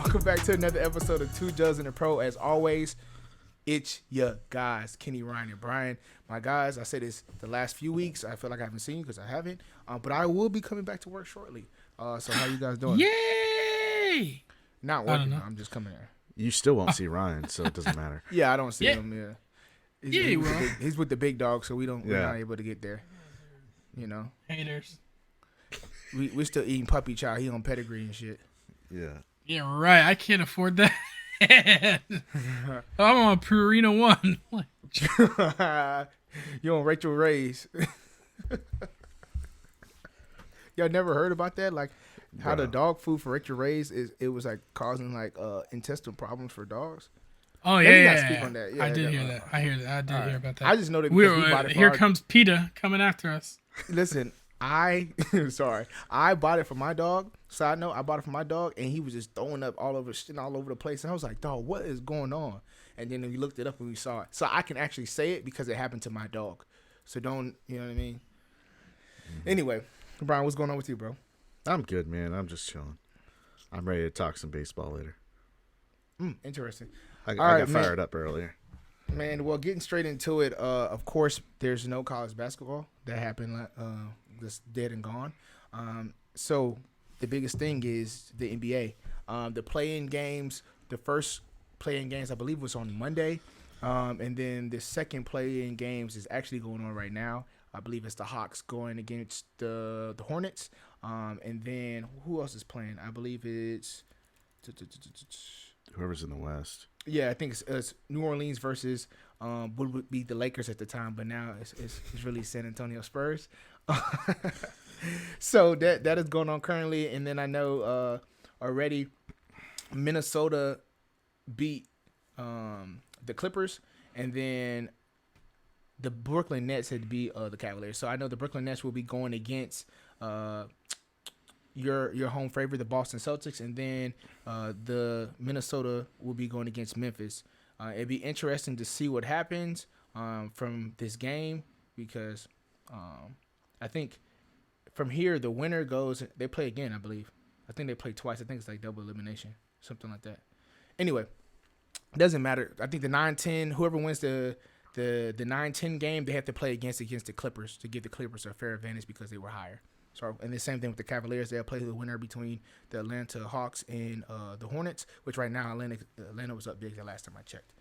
Welcome back to another episode of Two Jugs and a Pro. As always, it's your guys, Kenny, Ryan, and Brian. My guys, I said this the last few weeks. I feel like I haven't seen you because I haven't. But I will be coming back to work shortly. So how you guys doing? Yay! Not working. I'm just coming there. You still won't see Ryan, so it doesn't matter. Yeah, I don't see him. Yeah. He's with the big dog, so we're not able to get there. You know, haters. We still eating puppy chow. He on pedigree and shit. Yeah. Yeah, right. I can't afford that. I'm on Purina One. You on Rachel Ray's? Y'all never heard about that? Like how the dog food for Rachel Ray's it was like causing like intestinal problems for dogs. Oh yeah, speak on that. Yeah, I did hear that. I did hear about that. I just know that we bought it. Here comes PETA coming after us. Listen, I bought it for my dog. Side note, I bought it for my dog, and he was just throwing up all over the place. And I was like, dog, what is going on? And then we looked it up and we saw it. So I can actually say it because it happened to my dog. So don't, you know what I mean? Mm-hmm. Anyway, Brian, what's going on with you, bro? I'm good, man. I'm just chilling. I'm ready to talk some baseball later. Interesting. I got fired up earlier. Man, well, getting straight into it, of course, there's no college basketball. That happened just dead and gone. So the biggest thing is the NBA. The play-in games, the first play-in games, I believe, was on Monday. And then the second play-in games is actually going on right now. I believe it's the Hawks going against the Hornets. And then who else is playing? I believe it's whoever's in the West. Yeah, I think it's New Orleans versus would be the Lakers at the time, but now it's really San Antonio Spurs. So that is going on currently, and then I know already Minnesota beat the Clippers, and then the Brooklyn Nets had beat the Cavaliers. So I know the Brooklyn Nets will be going against your home favorite, the Boston Celtics, and then the Minnesota will be going against Memphis. It'd be interesting to see what happens from this game because I think from here the winner goes. They play again, I believe. I think they play twice. I think it's like double elimination, something like that. Anyway, it doesn't matter. I think the 9-10, whoever wins the 9-10 game, they have to play against the Clippers to give the Clippers a fair advantage because they were higher. So, and the same thing with the Cavaliers. They'll play the winner between the Atlanta Hawks and the Hornets, which right now Atlanta was up big the last time I checked.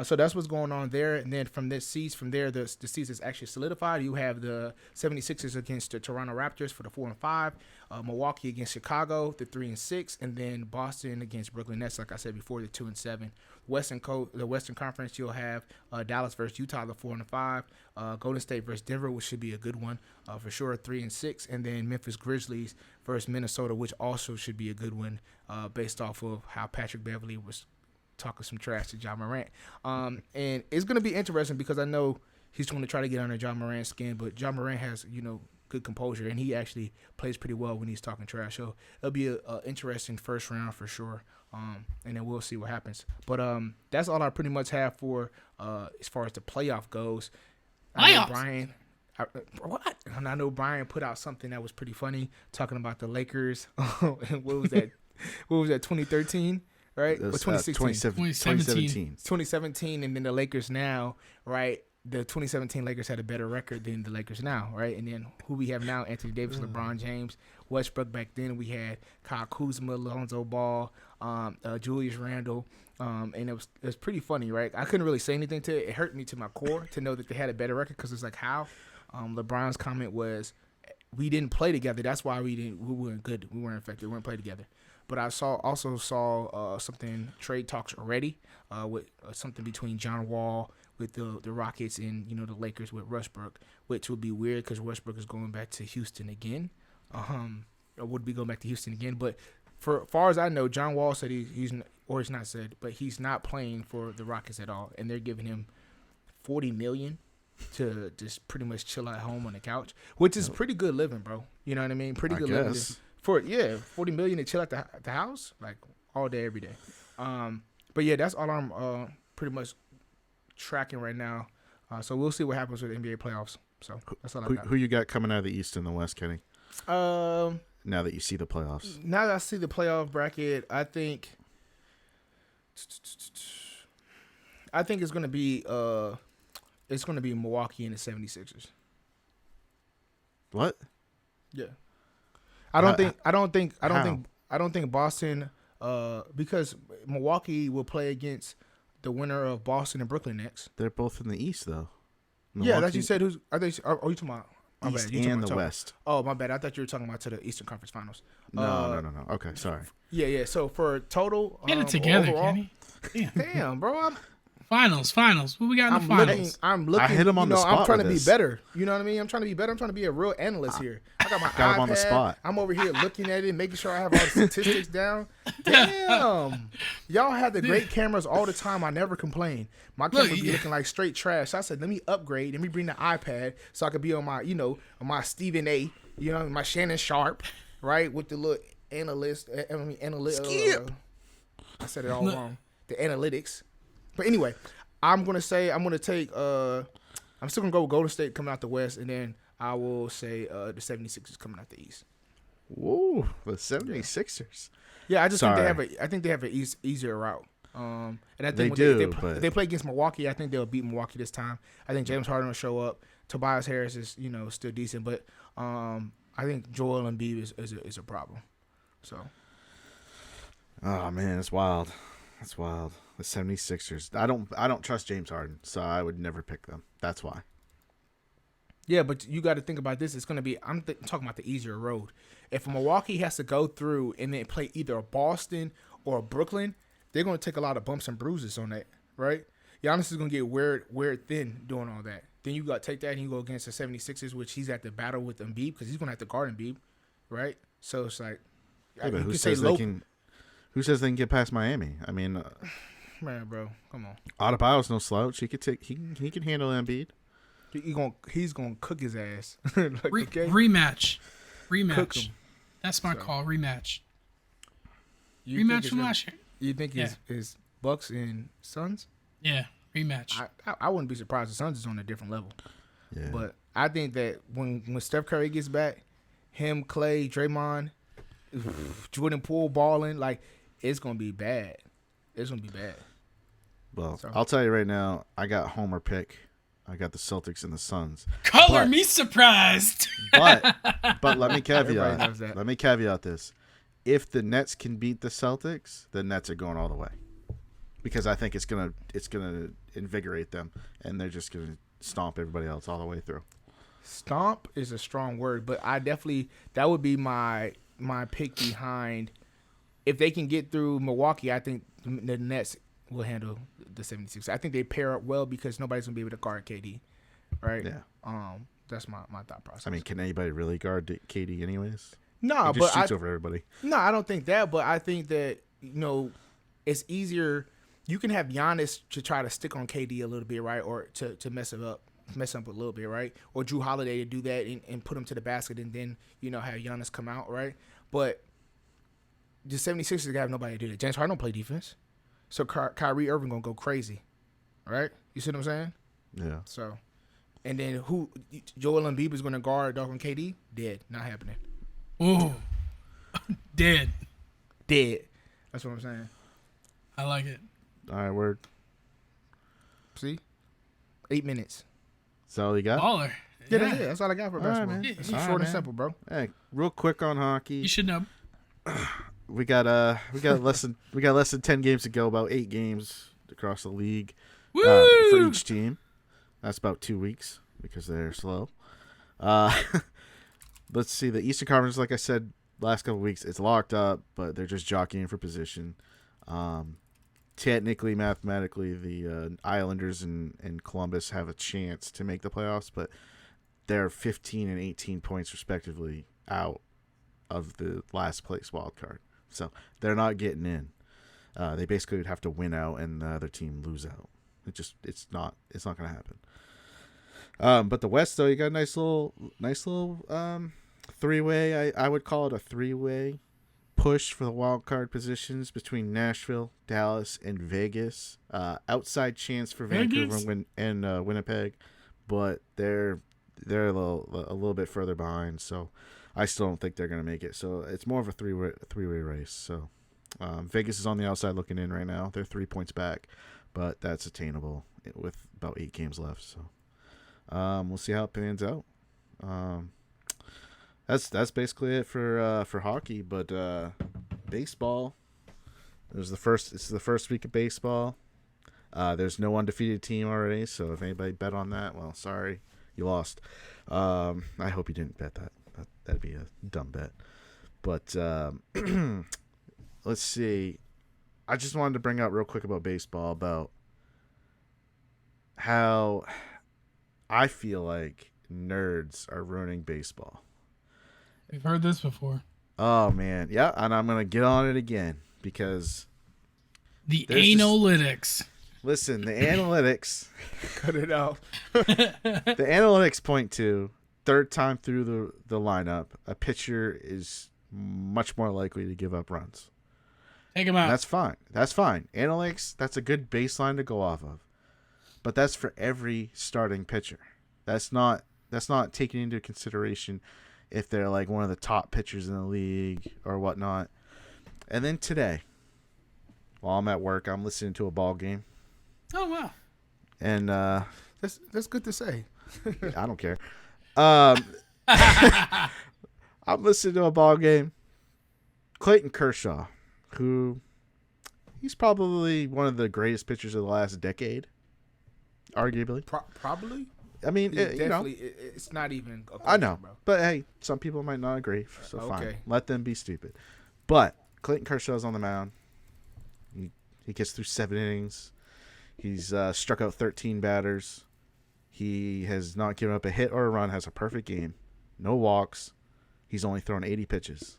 So that's what's going on there. And then from the season is actually solidified. You have the 76ers against the Toronto Raptors for the 4-5, Milwaukee against Chicago, the 3-6, and then Boston against Brooklyn Nets, like I said before, the 2-7. The Western Conference, you'll have Dallas versus Utah, the 4-5, Golden State versus Denver, which should be a good one for sure, 3-6, and then Memphis Grizzlies versus Minnesota, which also should be a good one based off of how Patrick Beverley was talking some trash to John Morant. And it's going to be interesting because I know he's going to try to get under John Morant's skin, but John Morant has, good composure, and he actually plays pretty well when he's talking trash. So it'll be an interesting first round for sure. And then we'll see what happens. But that's all I pretty much have for as far as the playoff goes. I know Brian put out something that was pretty funny, talking about the Lakers. And what was that? 2013, right? Or 2016? 2017, and then the Lakers now, right? The 2017 Lakers had a better record than the Lakers now, right? And then who we have now, Anthony Davis, LeBron James, Westbrook. Back then we had Kyle Kuzma, Lonzo Ball, Julius Randle, and it was pretty funny, right? I couldn't really say anything to it. It hurt me to my core to know that they had a better record because it's like how LeBron's comment was, we didn't play together. That's why we weren't good. We weren't effective. We weren't play together. But I also saw something, trade talks already with something between John Wall with the Rockets and, the Lakers with Westbrook, which would be weird because Westbrook is going back to Houston again. Or would be going back to Houston again. But for far as I know, John Wall said he's not said, but he's not playing for the Rockets at all. And they're giving him $40 million to just pretty much chill at home on the couch, which is pretty good living, bro. You know what I mean? Pretty good living. $40 million to chill at the house, like all day, every day. But yeah, that's all I'm pretty much tracking right now. So we'll see what happens with the NBA playoffs. So that's all I got. Who you got coming out of the East and the West, Kenny? Now that you see the playoffs. Now that I see the playoff bracket, I think I think it's gonna be Milwaukee and the 76ers. What? Yeah. I don't How? think Boston because Milwaukee will play against the winner of Boston and Brooklyn next. They're both in the East, though. Yeah, that's you said. Who's are they? Are you talking about? My East bad. You talking and the about West. Oh, my bad. I thought you were talking about to the Eastern Conference Finals. No. Okay, sorry. Yeah. So for total, Get it together, overall, Kenny. Damn. damn, bro. Finals. What we got in the I'm finals? looking. I'm looking. I hit him on the spot I'm trying to with be this. better. You know what I mean? I'm trying to be better. I'm trying to be a real analyst here. I got my Got iPad. him on the spot. I'm over here looking at it, making sure I have all the statistics down. Damn, y'all have the great cameras all the time. I never complain. My camera be looking like straight trash. So I said, let me upgrade. Let me bring the iPad so I could be on my, on my Stephen A. My Shannon Sharp, right, with the little analyst. Skip. I said it all wrong. The analytics. But anyway, I'm gonna take I'm still gonna go with Golden State coming out the West, and then I will say the 76ers coming out the East. Whoa, the 76ers. Yeah, I just Sorry. think they have an easier route. And I They think do, if but- they play against Milwaukee, I think they'll beat Milwaukee this time. I think James Harden will show up. Tobias Harris is still decent, but I think Joel Embiid is a problem. So Oh man, it's wild. That's wild. The 76ers. I don't trust James Harden, so I would never pick them. That's why. yeah, but you got to think about this. It's going to be I'm talking about the easier road. If Milwaukee has to go through and then play either a Boston or a Brooklyn, they're going to take a lot of bumps and bruises on that, right? Giannis is going to get weird thin doing all that. Then you got to take that and you go against the 76ers, which he's at the battle with Embiid because he's going to have to guard Embiid, right? So it's like, Yeah, but you who could says say they low. can? Who says they can get past Miami? I mean, Man, bro, come on. Adebayo's no slouch. He can handle Embiid. He's gonna cook his ass. Like, okay? Rematch. Cook 'em. That's my So. call. Rematch. You think Rematch it's from gonna- last year. You think is Bucks and Suns? Yeah. Rematch. I wouldn't be surprised. The Suns is on a different level. Yeah. But I think that when Steph Curry gets back, him, Clay, Draymond, Jordan Poole balling, like it's gonna be bad. It's gonna be bad. Well, So. I'll tell you right now, I got Homer pick. I got the Celtics and the Suns. Color but- me surprised. But let me Everybody knows that. caveat. Let me caveat this. If the Nets can beat the Celtics, the Nets are going all the way. Because I think it's gonna invigorate them, and they're just gonna stomp everybody else all the way through. Stomp is a strong word, but I definitely that would be my pick behind. If they can get through Milwaukee, I think the Nets will handle the 76ers. I think they pair up well because nobody's gonna be able to guard KD, right? Yeah. That's my thought process. I mean, can anybody really guard KD anyways? no, He just but shoots over everybody. no, I don't think that. But I think that it's easier. You can have Giannis to try to stick on KD a little bit, right, or to mess him up a little bit, right, or Drew Holiday to do that and put him to the basket, and then have Giannis come out, right. But the 76ers have nobody to do that. James Harden don't play defense, so Kyrie Irving gonna go crazy, right? You see what I'm saying? Yeah. So, and then who? Joel Embiid is gonna guard doggone KD? Dead, not happening. Ooh. Dead. Dead. That's what I'm saying. I like it. All right, word. See, 8 minutes. Is that all you got? Baller. Yeah, that's it. That's all I got for All right, basketball. man. It's All right, short and man. simple, bro. Hey, real quick on hockey. You should know. We got less than 10 games to go. About 8 games across the league Woo! for each team. That's about 2 weeks because they're slow. Let's see. The Eastern Conference, like I said last couple of weeks, it's locked up, but they're just jockeying for position. Technically, mathematically, the Islanders and Columbus have a chance to make the playoffs, but they're 15 and 18 points respectively out of the last place wild card. So they're not getting in. They basically would have to win out and the other team lose out. It's not going to happen. But the West, though, you got a nice little three-way. I would call it a three-way push for the wild card positions between Nashville, Dallas, and Vegas. Outside chance for Vegas? Vancouver and Winnipeg, but they're a little bit further behind. So I still don't think they're going to make it. So it's more of a three-way race. So Vegas is on the outside looking in right now. They're 3 points back, but that's attainable with about 8 games left. So we'll see how it pans out. That's basically it for hockey. But baseball, it's the first week of baseball. There's no undefeated team already, so if anybody bet on that, well, sorry, you lost. I hope you didn't bet that. That'd be a dumb bet. But let's see. I just wanted to bring out real quick about baseball, about how I feel like nerds are ruining baseball. We've heard this before. Oh, man. Yeah, and I'm going to get on it again because... The analytics. Listen, the analytics... Cut it out. The analytics point to third time through the lineup, a pitcher is much more likely to give up runs. Take him out. And that's fine. That's fine. Analytics, that's a good baseline to go off of. But that's for every starting pitcher. That's not taking into consideration if they're like one of the top pitchers in the league or whatnot. And then today, while I'm at work, I'm listening to a ball game. Oh, wow. And That's good to say. I don't care. I'm listening to a ball game. Clayton Kershaw, who he's probably one of the greatest pitchers of the last decade, arguably. Probably. I mean, Definitely. It's not even a question, I know, bro. but hey, some people might not agree, so fine. Okay. Let them be stupid. But Clayton Kershaw's on the mound. He gets through 7 innings. He's struck out 13 batters. He has not given up a hit or a run, has a perfect game. No walks. He's only thrown 80 pitches.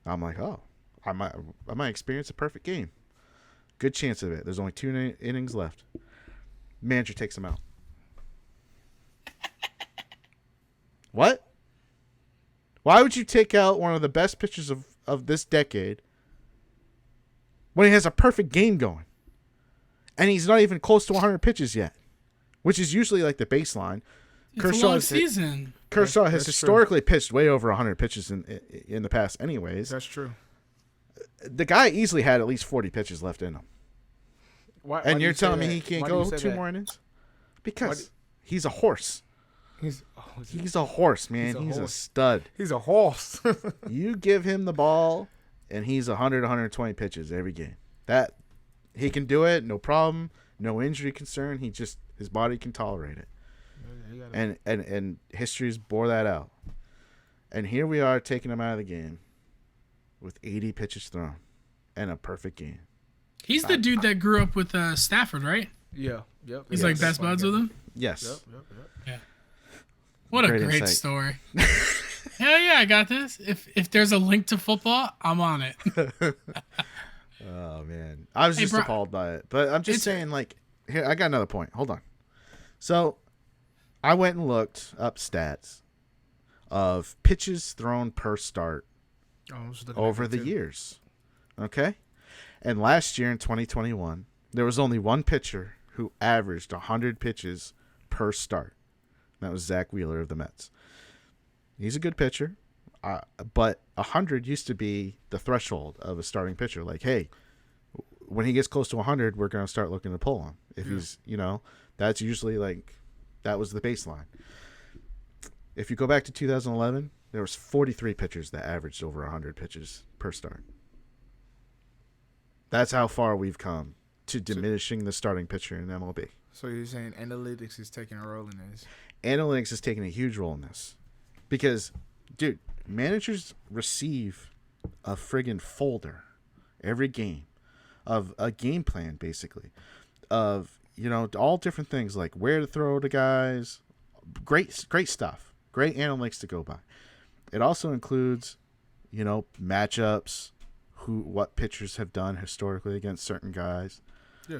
I'm like, oh, I might experience a perfect game. Good chance of it. There's only 2 innings left. Manager takes him out. What? Why would you take out one of the best pitchers of this decade when he has a perfect game going? And he's not even close to 100 pitches yet, which is usually like the baseline. It's a long season. Kershaw has That's historically pitched way over 100 pitches in the past anyways. That's true. The guy easily had at least 40 pitches left in him. Why You're telling me he can't go 2 more innings? Because he's a horse. He's a horse, man. He's a stud. He's a horse. You give him the ball, and he's 100, 120 pitches every game. That he can do it, no problem, no injury concern. His body can tolerate it, and history's bore that out. And here we are taking him out of the game with 80 pitches thrown and a perfect game. He's the dude that grew up with Stafford, right? Yeah. Yep. He's like best buds with him. Yes. Yep. Yeah. What a great insight. Story. Hell yeah, I got this. If there's a link to football, I'm on it. Oh man, I was just appalled by it. But I'm just saying, like, here I got another point. Hold on. So, I went and looked up stats of pitches thrown per start over the years. Okay, and last year in 2021, there was only one pitcher who averaged 100 pitches per start. That was Zach Wheeler of the Mets. He's a good pitcher, but 100 used to be the threshold of a starting pitcher. Like, hey, when he gets close to 100, we're going to start looking to pull him. If he's, that's usually like, that was the baseline. If you go back to 2011, there was 43 pitchers that averaged over 100 pitches per start. That's how far we've come to diminishing the starting pitcher in MLB. So you're saying analytics is taking a role in this? Analytics is taking a huge role in this. Because, dude, managers receive a friggin' folder every game of a game plan, basically, of, all different things like where to throw to guys. Great stuff. Great analytics to go by. It also includes, matchups, what pitchers have done historically against certain guys. Yeah.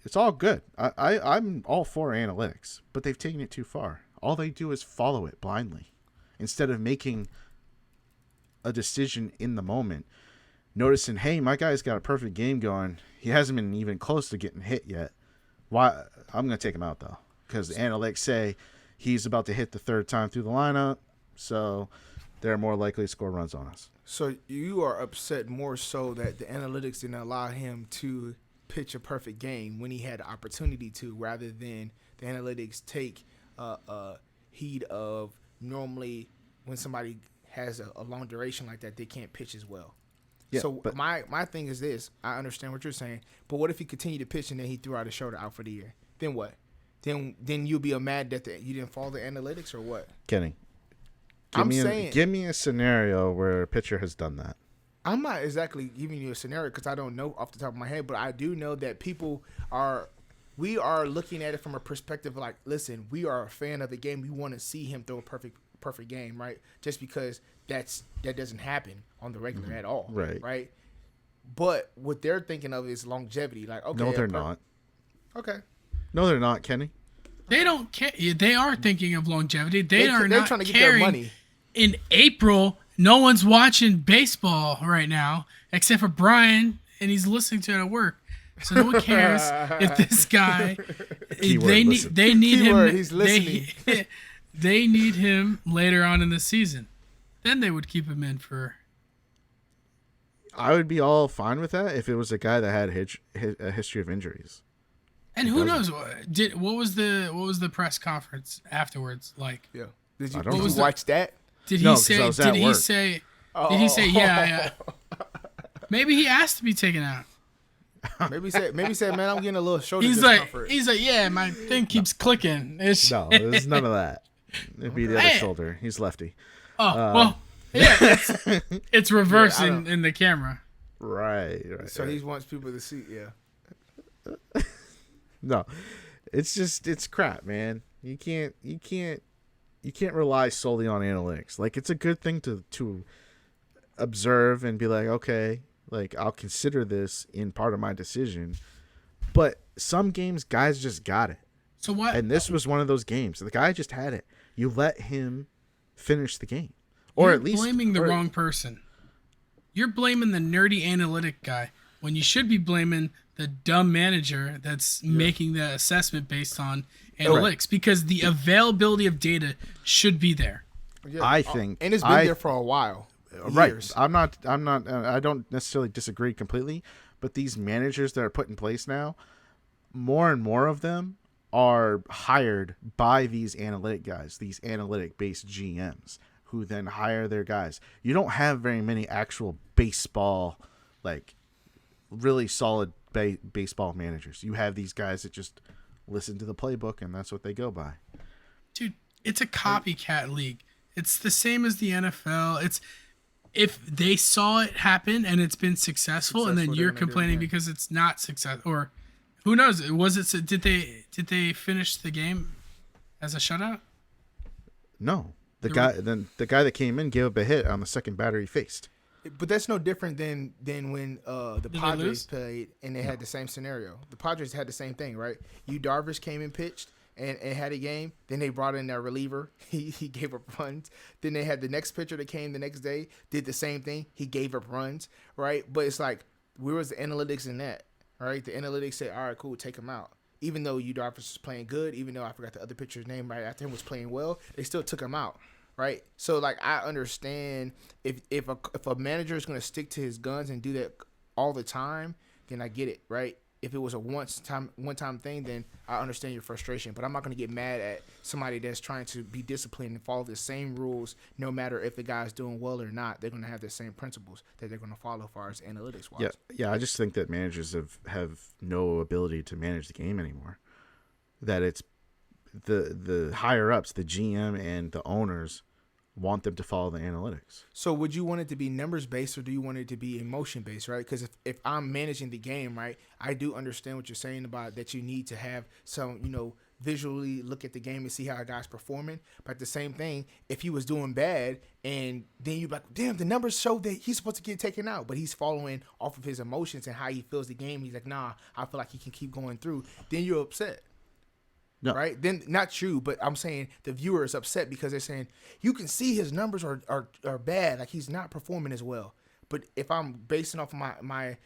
It's all good. I'm all for analytics, but they've taken it too far. All they do is follow it blindly instead of making a decision in the moment, noticing, hey, my guy's got a perfect game going. He hasn't been even close to getting hit yet. Why? I'm going to take him out, though, because the analytics say he's about to hit the third time through the lineup, so they're more likely to score runs on us. So you are upset more so that the analytics didn't allow him to pitch a perfect game when he had the opportunity to, rather than the analytics take heed of normally when somebody has a long duration like that, they can't pitch as well. Yeah, so but my thing is this. I understand what you're saying, but what if he continued to pitch and then he threw out his shoulder out for the year? Then what? Then you'll be mad that you didn't follow the analytics or what? Kenny, give me a scenario where a pitcher has done that. I'm not exactly giving you a scenario because I don't know off the top of my head, but I do know that we are looking at it from a perspective like, listen, we are a fan of the game. We want to see him throw a perfect game, right? Just because that doesn't happen on the regular at all, right? But what they're thinking of is longevity. Like, okay, no, they're not. Okay, no, they're not, Kenny. They don't care. They are thinking of longevity. They're not trying to get caring. their money. In April, no one's watching baseball right now except for Brian, and he's listening to it at work. So no one cares if this guy. They need him. He's listening. They need him later on in the season. Then they would keep him in for. I would be all fine with that if it was a guy that had a history of injuries. And who knows? What was the press conference afterwards like? Yeah. Did you watch that? Did he say? Yeah. Maybe he asked to be taken out. Maybe he said, man, I'm getting a little shoulder he's discomfort. Like, yeah, my thing keeps clicking. No, there's none of that. It'd be the other shoulder. He's lefty. Well, yeah, it's reversed in the camera. Right. So he wants people to see, yeah. No, it's crap, man. You can't rely solely on analytics. Like, it's a good thing to observe and be like, okay, like, I'll consider this in part of my decision. But some games, guys just got it. So what? And this was one of those games. The guy just had it. You let him finish the game, or You're at least blaming the wrong person. You're blaming the nerdy analytic guy when you should be blaming the dumb manager that's making the assessment based on analytics, because the availability of data should be there. Yeah. I think, and it's been there for a while. Years. Right. I don't necessarily disagree completely, but these managers that are put in place now, more and more of them are hired by these analytic guys, these analytic-based GMs, who then hire their guys. You don't have very many actual baseball, like, really solid baseball managers. You have these guys that just listen to the playbook, and that's what they go by. Dude, it's a copycat league. It's the same as the NFL. It's if they saw it happen and it's been successful and then you're complaining because it's not successful, or who knows? Did they finish the game as a shutout? No. The guy that came in gave up a hit on the second batter he faced. But that's no different than when the Padres played and they had the same scenario. The Padres had the same thing, right? Darvish came and pitched and had a game. Then they brought in their reliever. He gave up runs. Then they had the next pitcher that came the next day, did the same thing. He gave up runs, right? But it's like, where was the analytics in that, right? The analytics said, all right, cool, take him out. Even though Darvish was playing good, even though I forgot the other pitcher's name right after him was playing well, they still took him out. Right, so like I understand if a manager is going to stick to his guns and do that all the time, then I get it, right? If it was a one time thing, then I understand your frustration. But I'm not going to get mad at somebody that's trying to be disciplined and follow the same rules, no matter if the guy's doing well or not. They're going to have the same principles that they're going to follow as far as analytics wise. Yeah. I just think that managers have no ability to manage the game anymore. That it's the higher ups, the GM and the owners, want them to follow the analytics. So would you want it to be numbers based or do you want it to be emotion based, right? Because if I'm managing the game, right, I do understand what you're saying about that you need to have some, visually look at the game and see how a guy's performing. But the same thing, if he was doing bad and then you're like, damn, the numbers show that he's supposed to get taken out, but he's following off of his emotions and how he feels the game. He's like, nah, I feel like he can keep going through. Then you're upset. No. Right? Then not you, but I'm saying the viewer is upset because they're saying you can see his numbers are bad, like he's not performing as well. But if I'm basing off of my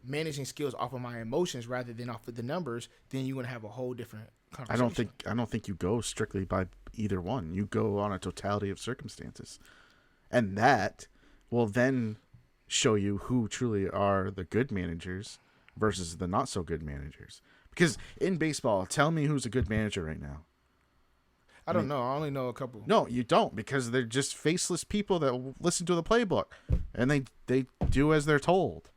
managing skills off of my emotions rather than off of the numbers, then you're gonna have a whole different conversation. I don't think you go strictly by either one. You go on a totality of circumstances. And that will then show you who truly are the good managers versus the not so good managers. Because in baseball, tell me who's a good manager right now. I don't know. I only know a couple. No, you don't, because they're just faceless people that listen to the playbook and they do as they're told.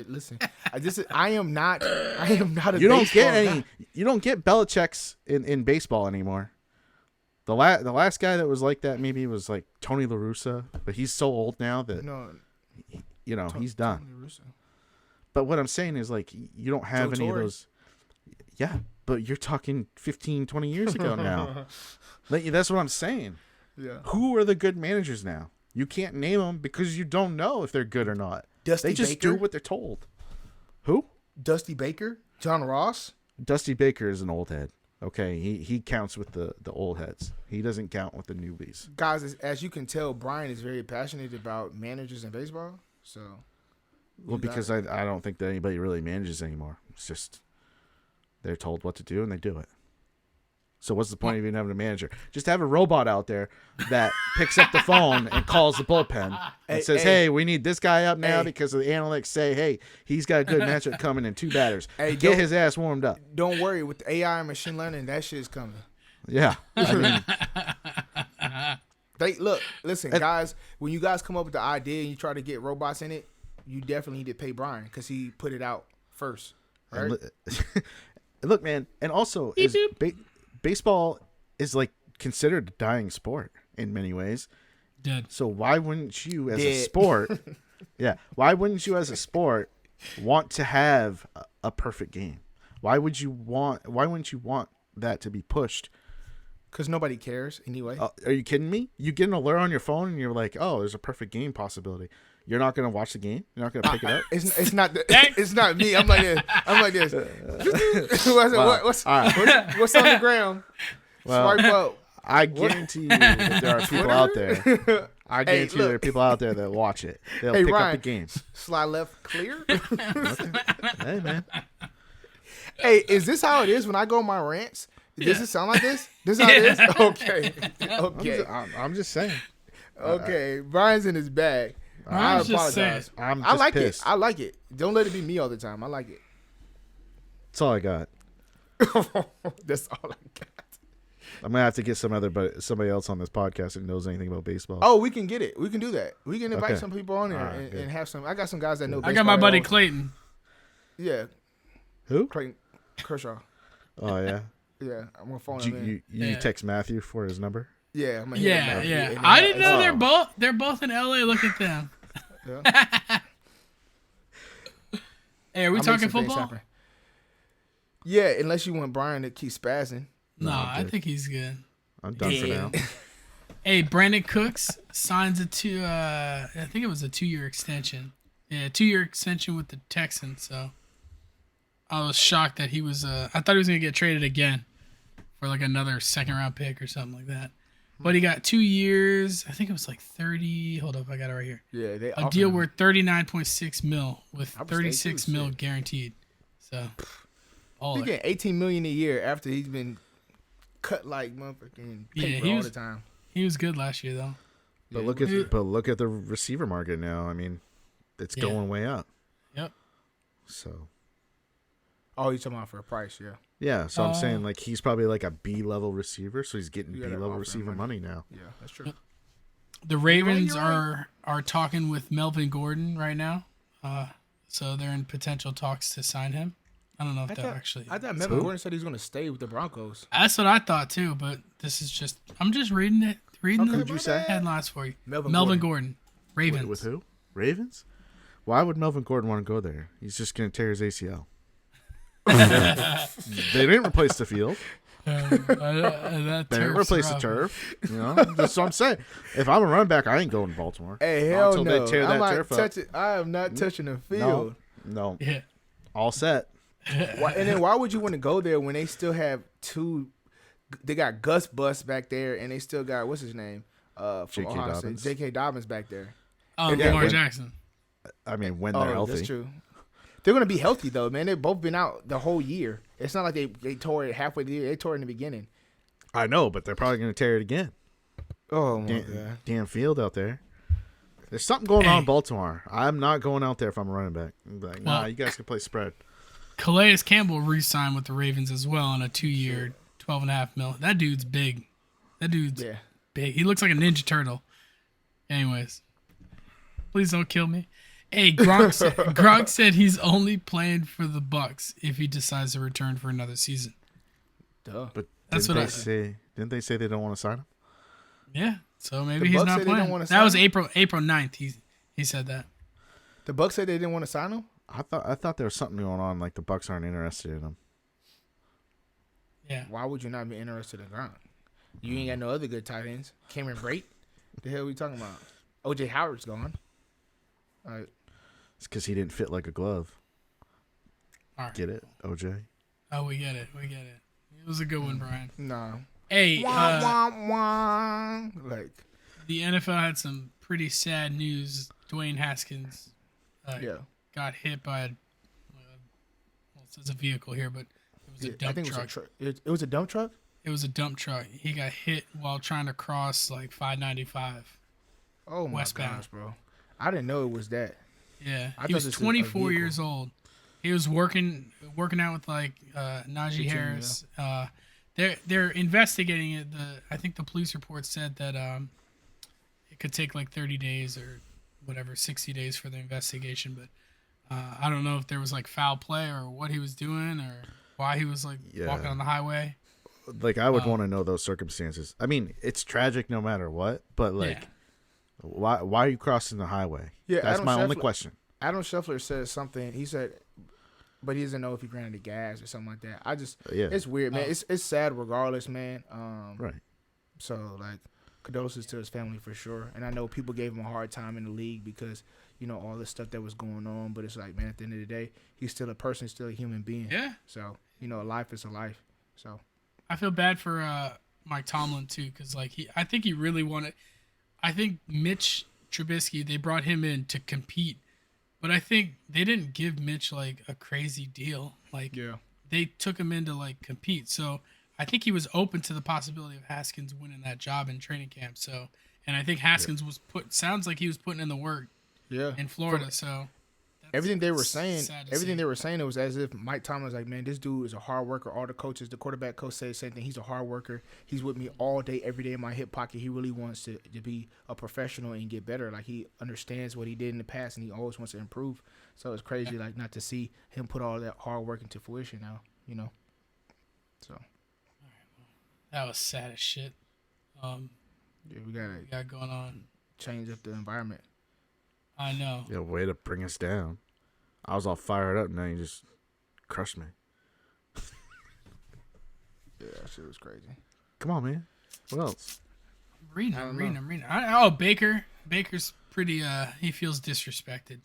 Listen, I am not a You don't get baseball any. guy. You don't get Belichick's in baseball anymore. The last guy that was like that maybe was like Tony La Russa, but he's so old now that he's done. Tony Russo. But what I'm saying is, like, you don't have Joe any Torre. of those. Yeah, but you're talking 15, 20 years ago now. That's what I'm saying. Yeah. Who are the good managers now? You can't name them because you don't know if they're good or not. Dusty They just Baker? do what they're told. Who? Dusty Baker, John Ross. Dusty Baker is an old head. Okay, he counts with the old heads. He doesn't count with the newbies. Guys, as you can tell, Brian is very passionate about managers in baseball. So, Well, because I don't think that anybody really manages anymore. It's just they're told what to do and they do it. So what's the point of even having a manager? Just have a robot out there that picks up the phone and calls the bullpen and says, hey, we need this guy up now because the analytics say, hey, he's got a good matchup coming in 2 batters. Get his ass warmed up. Don't worry, with the AI and machine learning, that shit's coming. Yeah. I mean, Listen, guys, when you guys come up with the idea and you try to get robots in it, you definitely need to pay Brian because he put it out first. Right? Look, man, and also baseball is like considered a dying sport in many ways. Dead. So why wouldn't you as a sport why wouldn't you as a sport want to have a perfect game? Why wouldn't you want that to be pushed? Because nobody cares anyway. Are you kidding me? You get an alert on your phone and you're like, oh, there's a perfect game possibility. You're not going to watch the game? You're not going to pick it up? It's not me. I'm like this. What's on the ground? Well, Swipe up. I guarantee you that there are people out there. I guarantee there are people out there that watch it. They'll pick Ryan, up the game. Slide left clear. Hey, man. Hey, is this how it is when I go on my rants? Does it sound like this? This is how it is? Okay. I'm just saying. Okay. Brian's in his bag. I I'm just apologize. saying. I like pissed. it. I like it. Don't let it be me all the time. I like it. That's all I got. That's all I got. I'm gonna have to get somebody else on this podcast that knows anything about baseball. Oh, we can get it. We can do that. We can invite Okay. some people on there Alright, and have some. I got some guys that know. I got my baseball buddy that Clayton. Yeah, Who? Clayton Kershaw. Oh yeah. Yeah, I'm gonna phone Did him in. you Yeah. text Matthew for his number? Yeah, I'm gonna hit him Yeah, up. yeah. And I didn't know Oh. they're both in LA. Look at them. Yeah. Hey, are we I'll make talking some things football? happen. Yeah, unless you want Brian to keep spazzing. No, I'm I good. think he's good. I'm done for now. Hey, Brandon Cooks signs I think it was a 2-year extension. Yeah, 2-year extension with the Texans. So I was shocked that he was. I thought he was gonna get traded again for like another second-round pick or something like that. But he got 2 years. I think it was like 30. Hold up, I got it right here. Yeah, they A deal worth $39.6 million with I would stay 36 too, mil shit. guaranteed. So all He's that. getting $18 million a year after he's been cut like motherfucking Yeah, paper he all was- the time. He was good last year though. But Yeah, look at the receiver market now. I mean, it's Yeah. going way up. Yep. So Oh, you talking about for a price? Yeah, yeah, so I'm saying like he's probably like a B level receiver, so he's getting You B gotta level offer him receiver money now. yeah, that's true. The Ravens You're right. are talking with Melvin Gordon right now. So they're in potential talks to sign him. I don't know if they'll actually. I thought Melvin Gordon said he was going to stay with the Broncos. That's what I thought too, but this is just. I'm just reading it. Reading Okay, the what'd you say? headlines for you. Melvin Gordon. Ravens. With who? Ravens? Why would Melvin Gordon want to go there? He's just going to tear his ACL. They didn't replace the field. That They didn't turf's replace the rough. turf. You know, that's what I'm saying. If I'm a running back, I ain't going to Baltimore. Hey, Not hell until no! they tear that I'm not turf up. touching. I am not touching the field. No, Yeah. all set. Why, and then why would you want to go there when they still have two? They got Gus Bus back there, and they still got what's his name? From J.K. Ohio State, Dobbins. J.K. Dobbins back there. Oh, Yeah, Lamar when- Jackson. I mean, when they're healthy. That's true. They're gonna be healthy though, man. They've both been out the whole year. It's not like they tore it halfway through the year. They tore it in the beginning. I know, but they're probably going to tear it again. Oh my god. Damn field out there. There's something going on in Baltimore. I'm not going out there if I'm a running back. I'm like, nah, you guys can play spread. Calais Campbell re-signed with the Ravens as well on a 2-year, $12.5 million. That dude's big. Big. He looks like a Ninja Turtle. Anyways, please don't kill me. Hey, Gronk said he's only playing for the Bucks if he decides to return for another season. Duh. But that's what I said. Didn't they say they don't want to sign him? Yeah. So maybe he's not playing. That was April 9th. He said that. The Bucks said they didn't want to sign him? I thought there was something going on, like the Bucks aren't interested in him. Yeah. Why would you not be interested in Gronk? You ain't got no other good tight ends. Cameron Brate? The hell are we talking about? OJ Howard's gone. All right. It's because he didn't fit like a glove. All right. Get it, OJ? Oh, we get it. It was a good one, Brian. No. Hey, Like the NFL had some pretty sad news. Dwayne Haskins got hit by it says a vehicle here, but it was a dump truck. It was a dump truck? It was a dump truck. He got hit while trying to cross like 595. Oh my gosh, bro. I didn't know it was that. Yeah. He was 24 years old. He was working out with like Najee Harris. Yeah. They're investigating it. I think the police report said that it could take like 30 days or whatever, 60 days for the investigation. But I don't know if there was like foul play or what he was doing or why he was like walking on the highway. Like I would want to know those circumstances. I mean, it's tragic no matter what, but like, why are you crossing the highway? Yeah, that's my only question. Adam Scheffler said something. He said, but he doesn't know if he ran into gas or something like that. It's weird, man. It's sad regardless, man. Right. So like, condolences to his family for sure. And I know people gave him a hard time in the league because all the stuff that was going on. But it's like, man, at the end of the day, he's still a person, still a human being. Yeah. So a life is a life. So I feel bad for Mike Tomlin too, because like I think he really wanted. I think Mitch Trubisky, they brought him in to compete, but I think they didn't give Mitch like a crazy deal. Like they took him in to like compete. So I think he was open to the possibility of Haskins winning that job in training camp. So, and I think Haskins sounds like he was putting in the work. In Florida. So everything they were saying, it was as if Mike Tomlin was like, man, this dude is a hard worker. All the coaches, the quarterback coach said the same thing. He's a hard worker. He's with me all day, every day in my hip pocket. He really wants to be a professional and get better. Like he understands what he did in the past and he always wants to improve. So it's crazy, like not to see him put all that hard work into fruition now, So. All right, well, that was sad as shit. We got going on. Change up the environment. I know. Yeah, way to bring us down. I was all fired up, now you just crushed me. Yeah, that shit was crazy. Come on, man. What else? I'm reading. Oh, Baker. Baker's pretty, he feels disrespected.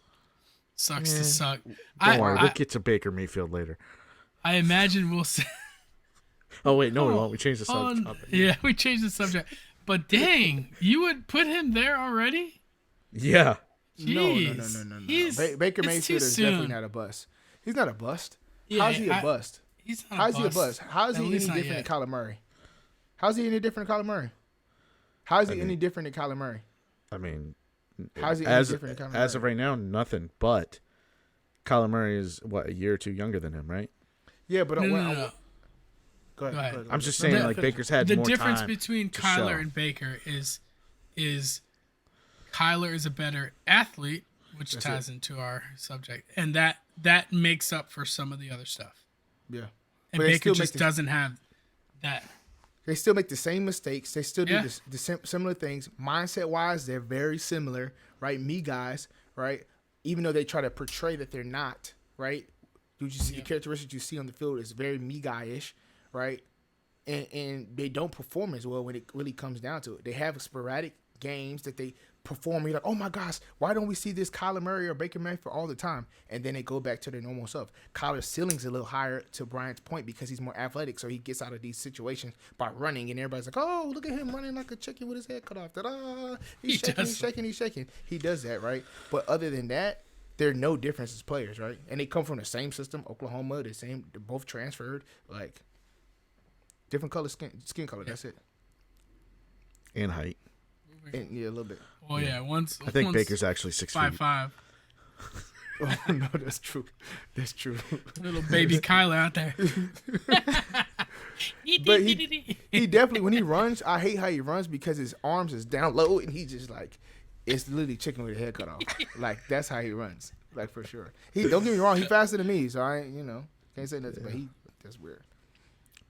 Sucks to suck. Don't worry, we'll get to Baker Mayfield later. I imagine we'll see. Oh, wait, no, we won't. We changed the subject. Yeah, we changed the subject. But dang, you would put him there already? Yeah. Jeez. No. Baker Mayfield is definitely not a bust. He's not a bust. Yeah, How's he a bust? He's not How's a bust. he a bust? How is he any different than Kyler Murray? How's he any different than Kyler Murray? How is he any different than Kyler Murray? I mean, how's he any different than Kyler Murray? As of right now, nothing. But Kyler Murray is, a year or two younger than him, right? Yeah, but no. Go ahead. I'm just saying, like, Baker's had more time. The difference between Kyler and Baker is Kyler is a better athlete, which ties into our subject, and that makes up for some of the other stuff. Yeah, and Baker just doesn't have that. They still make the same mistakes. They still do the similar things. Mindset-wise, they're very similar, right? Me guys, right? Even though they try to portray that they're not, right? You see the characteristics you see on the field is very me guy-ish, right? And they don't perform as well when it really comes down to it. They have sporadic games that they perform. You're like, oh my gosh, why don't we see this Kyler Murray or Baker Mayfield all the time? And then they go back to their normal self. Kyler's ceiling's a little higher, to Brian's point, because he's more athletic, so he gets out of these situations by running, and everybody's like, oh, look at him running like a chicken with his head cut off. Ta-da! He's shaking. He does that, right? But other than that, there are no difference as players, right? And they come from the same system, Oklahoma, they're both transferred, like different color skin color. That's it. And height. Yeah, a little bit. Well, yeah. I think Baker's actually 6 feet. 5'5". Oh, no, that's true. That's true. Little baby Kyler out there. But he definitely, when he runs, I hate how he runs because his arms is down low and he just like, it's literally chicken with a head cut off. Like, that's how he runs. Like, for sure. Don't get me wrong, he faster than me, so I, can't say nothing, but that's weird.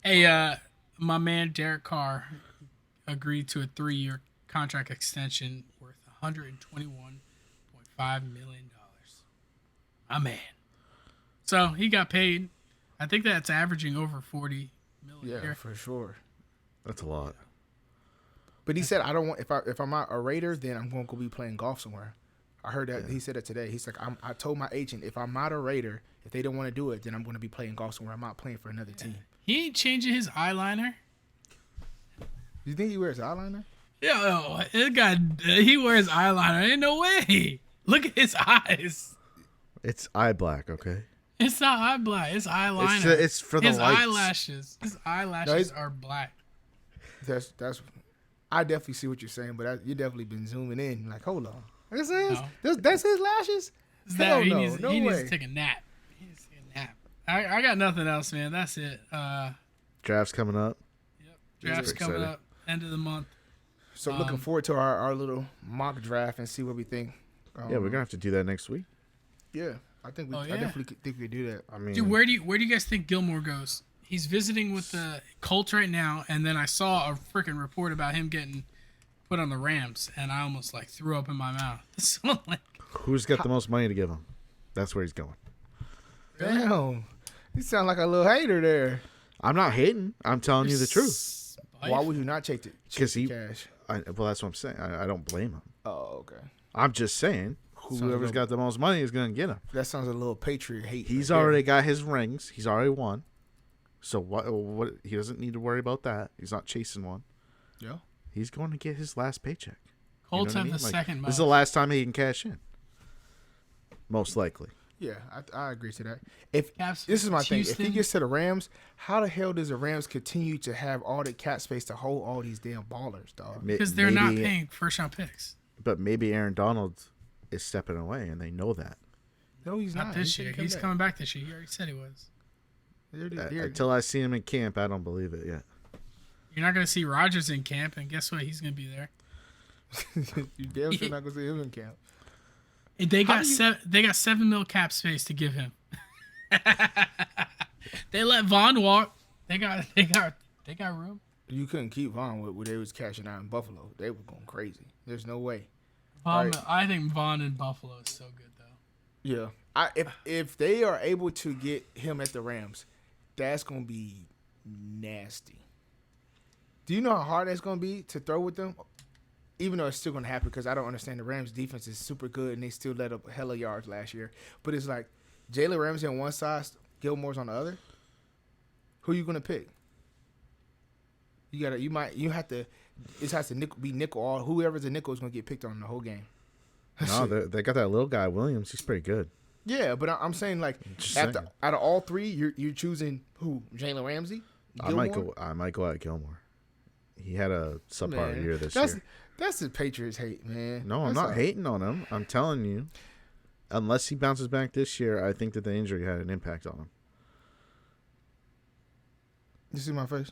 Hey, my man Derek Carr agreed to a 3-year contract extension worth $121.5 million. My man. So he got paid. I think that's averaging over $40 million. Yeah, for sure. That's a lot. But he said, I don't want, if I'm not a Raider, then I'm going to go be playing golf somewhere. I heard that. Yeah. He said it today. He's like, I told my agent, if I'm not a Raider, if they don't want to do it, then I'm going to be playing golf somewhere. I'm not playing for another team. He ain't changing his eyeliner. You think he wears eyeliner? Yo, he wears eyeliner. Ain't no way. Look at his eyes. It's eye black, okay? It's not eye black. It's eyeliner. It's for the his lights. eyelashes. His eyelashes are black. That's. I definitely see what you're saying, but you definitely been zooming in. Like, hold on, that's his lashes. He needs to take a nap. I got nothing else, man. That's it. Draft's coming up. Yep, draft's coming up. End of the month. So looking forward to our little mock draft and see what we think. Yeah, we're gonna have to do that next week. Yeah, I definitely think we do that. I mean, dude, where do you guys think Gilmore goes? He's visiting with the Colts right now, and then I saw a freaking report about him getting put on the Rams, and I almost threw up in my mouth. So, who's got the most money to give him? That's where he's going. Damn, you sound like a little hater there. I'm not hating. I'm telling you the truth. Why would you not take the cash? Well, that's what I'm saying. I don't blame him. Oh, okay. I'm just saying. Whoever's got the most money is going to get him. That sounds a little patriot hate. He's already got his rings. He's already won. So what? He doesn't need to worry about that. He's not chasing one. Yeah. He's going to get his last paycheck. Colts have the second most. This is the last time he can cash in. Most likely. Yeah, I agree to that. This is my thing. If he gets to the Rams, how the hell does the Rams continue to have all the cap space to hold all these damn ballers, dog? Because they're not paying first-round picks. But maybe Aaron Donald is stepping away, and they know that. No, he's not. This year. He's coming back this year. He already said he was. Until I see him in camp, I don't believe it yet. You're not going to see Rodgers in camp, and guess what? He's going to be there. You damn sure not going to see him in camp. They got $7 million cap space to give him. They let Vaughn walk. They got room. You couldn't keep Vaughn when they was cashing out in Buffalo. They were going crazy. There's no way. I think Vaughn in Buffalo is so good though. Yeah, if they are able to get him at the Rams, that's gonna be nasty. Do you know how hard that's gonna be to throw with them? Even though it's still gonna happen, because I don't understand, the Rams defense is super good and they still let up hella yards last year. But it's like Jalen Ramsey on one side, Gilmore's on the other. Who you gonna pick? It has to be nickel. Or whoever's a nickel is gonna get picked on the whole game. No, they got that little guy Williams. He's pretty good. Yeah, but I'm saying out of all three, you're choosing who? Jalen Ramsey? Gilmore? I might go at Gilmore. He had a subpar year this year. That's the Patriots hate, man. No, I'm not hating on him. I'm telling you, unless he bounces back this year, I think that the injury had an impact on him. You see my face?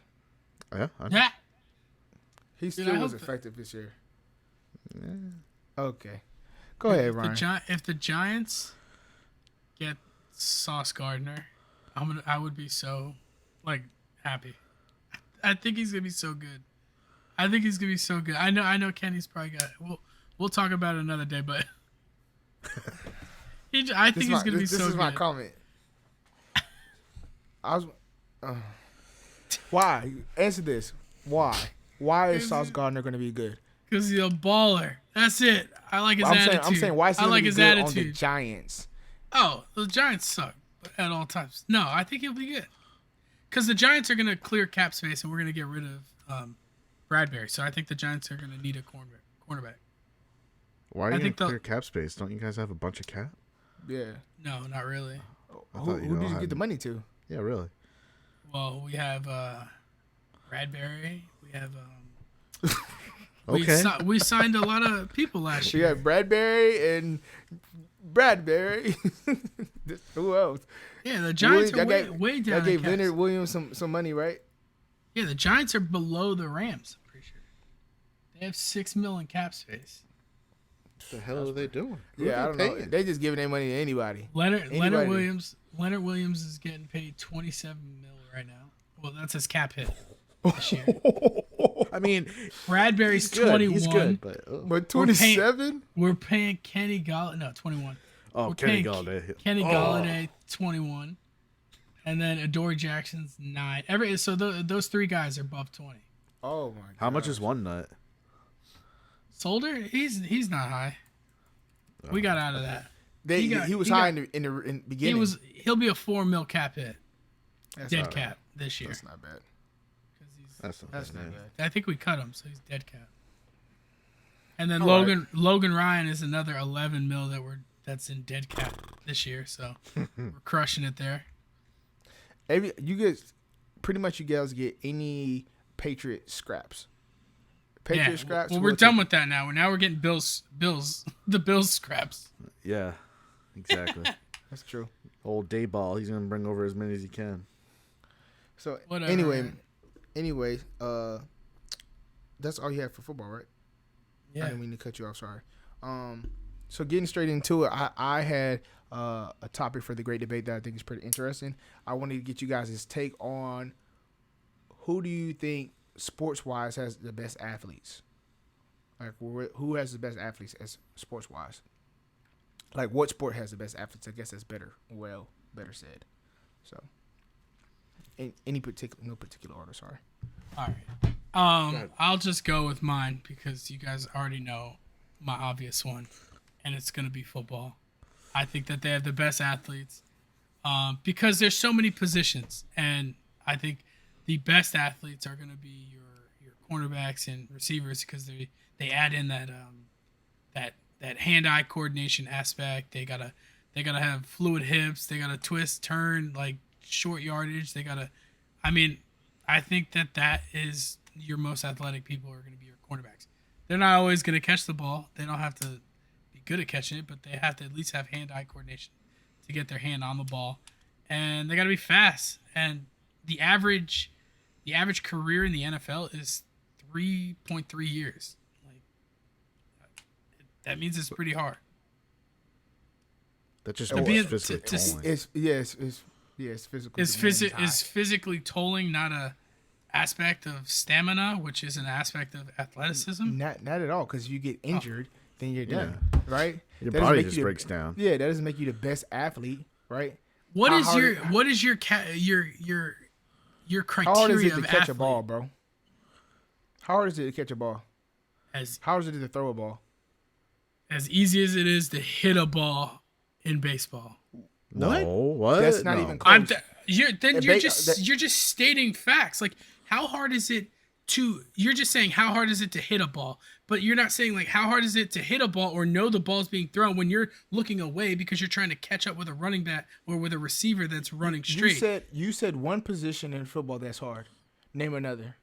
Yeah. He still was effective this year. Yeah. Okay. Go ahead, Ryan. If the Giants get Sauce Gardner, I would be so happy. I think he's gonna be so good. I know Kenny's probably got it. We'll talk about it another day, but I think he's gonna be so good. This is my comment. Why? Answer this. Why? Why is Sauce Gardner gonna be good? Because he's a baller. That's it. I like his attitude. I'm saying why is he gonna be good on the Giants? Oh, the Giants suck at all times. No, I think he'll be good. Because the Giants are going to clear cap space, and we're going to get rid of Bradbury. So I think the Giants are going to need a cornerback. Why are you going to clear cap space? Don't you guys have a bunch of cap? Yeah. No, not really. Who did you get the money to? Yeah, really. Well, we have Bradbury. We have Okay. We signed a lot of people last We year. got Bradbury and Bradbury. Who else? Yeah, the Giants are Williams- way down. I gave in Leonard caps. Williams some money, right? Yeah, the Giants are below the Rams. I'm pretty sure they have $6 million cap space. What the hell are they doing? Who Yeah, I are don't they know. paying? They just giving their money to anybody. Leonard Anybody. Williams is getting paid $27 million right now. Well, that's his cap hit this year. I mean, Bradbury's he's good. 21. He's good, but But 27? We're paying Kenny Galladay. No, 21. oh, We're Kenny paying Galladay. Kenny Galladay 21, and then Adoree Jackson's 9. So those three guys are above 20. Oh my god. How much is one nut? Solder, he's not high. We got out of that. He was high in the beginning. He'll be a $4 million cap hit, That's dead not cap this year. That's not bad. 'Cause That's not That's bad. not man. bad. I think we cut him, so he's dead cap. And then All right. Logan Ryan is another $11 million that's in dead cap this year. So we're crushing it there. You guys get any Patriot scraps. Patriot scraps. Well, we're done with that now. Now we're getting the Bills scraps. Yeah, exactly. That's true. Old Dayball, he's gonna bring over as many as he can. So Whatever. anyway, that's all you have for football, right? I Yeah. didn't mean to cut you off. Sorry. So getting straight into it, I had a topic for the great debate that I think is pretty interesting. I wanted to get you guys' take on who do you think sports-wise has the best athletes? Like, who has the best athletes as sports-wise? Like, what sport has the best athletes? I guess that's better said. So, in no particular order. Sorry. All right. I'll just go with mine because you guys already know my obvious one, and it's going to be football. I think that they have the best athletes because there's so many positions, and I think the best athletes are going to be your cornerbacks and receivers because they add in that hand-eye coordination aspect. They gotta have fluid hips. They gotta twist, turn, like short yardage. I think that is your most athletic people are going to be your cornerbacks. They're not always going to catch the ball. They don't have to be good at catching it, but they have to at least have hand-eye coordination to get their hand on the ball. And they got to be fast. And the average career in the NFL is 3.3 years. Like that means it's pretty hard. That just To means be- physically to- tolling. It's physical. Is physically tolling not a aspect of stamina, which is an aspect of athleticism? Not at all, because you get injured, then you're done, right? Your That doesn't body make just you the- breaks down. Yeah, that doesn't make you the best athlete, right? What How is hard- your criteria How hard is it of to catch athlete? a ball, bro? How hard is it to catch a ball? As How hard is it to throw a ball? easy as it is to hit a ball in baseball. No, what? That's not No. even close. You're ba- just stating facts. Like how hard is it to? You're just saying how hard is it to hit a ball, but you're not saying like how hard is it to hit a ball or know the ball's being thrown when you're looking away because you're trying to catch up with a running back or with a receiver that's running straight. You said one position in football that's hard. Name another.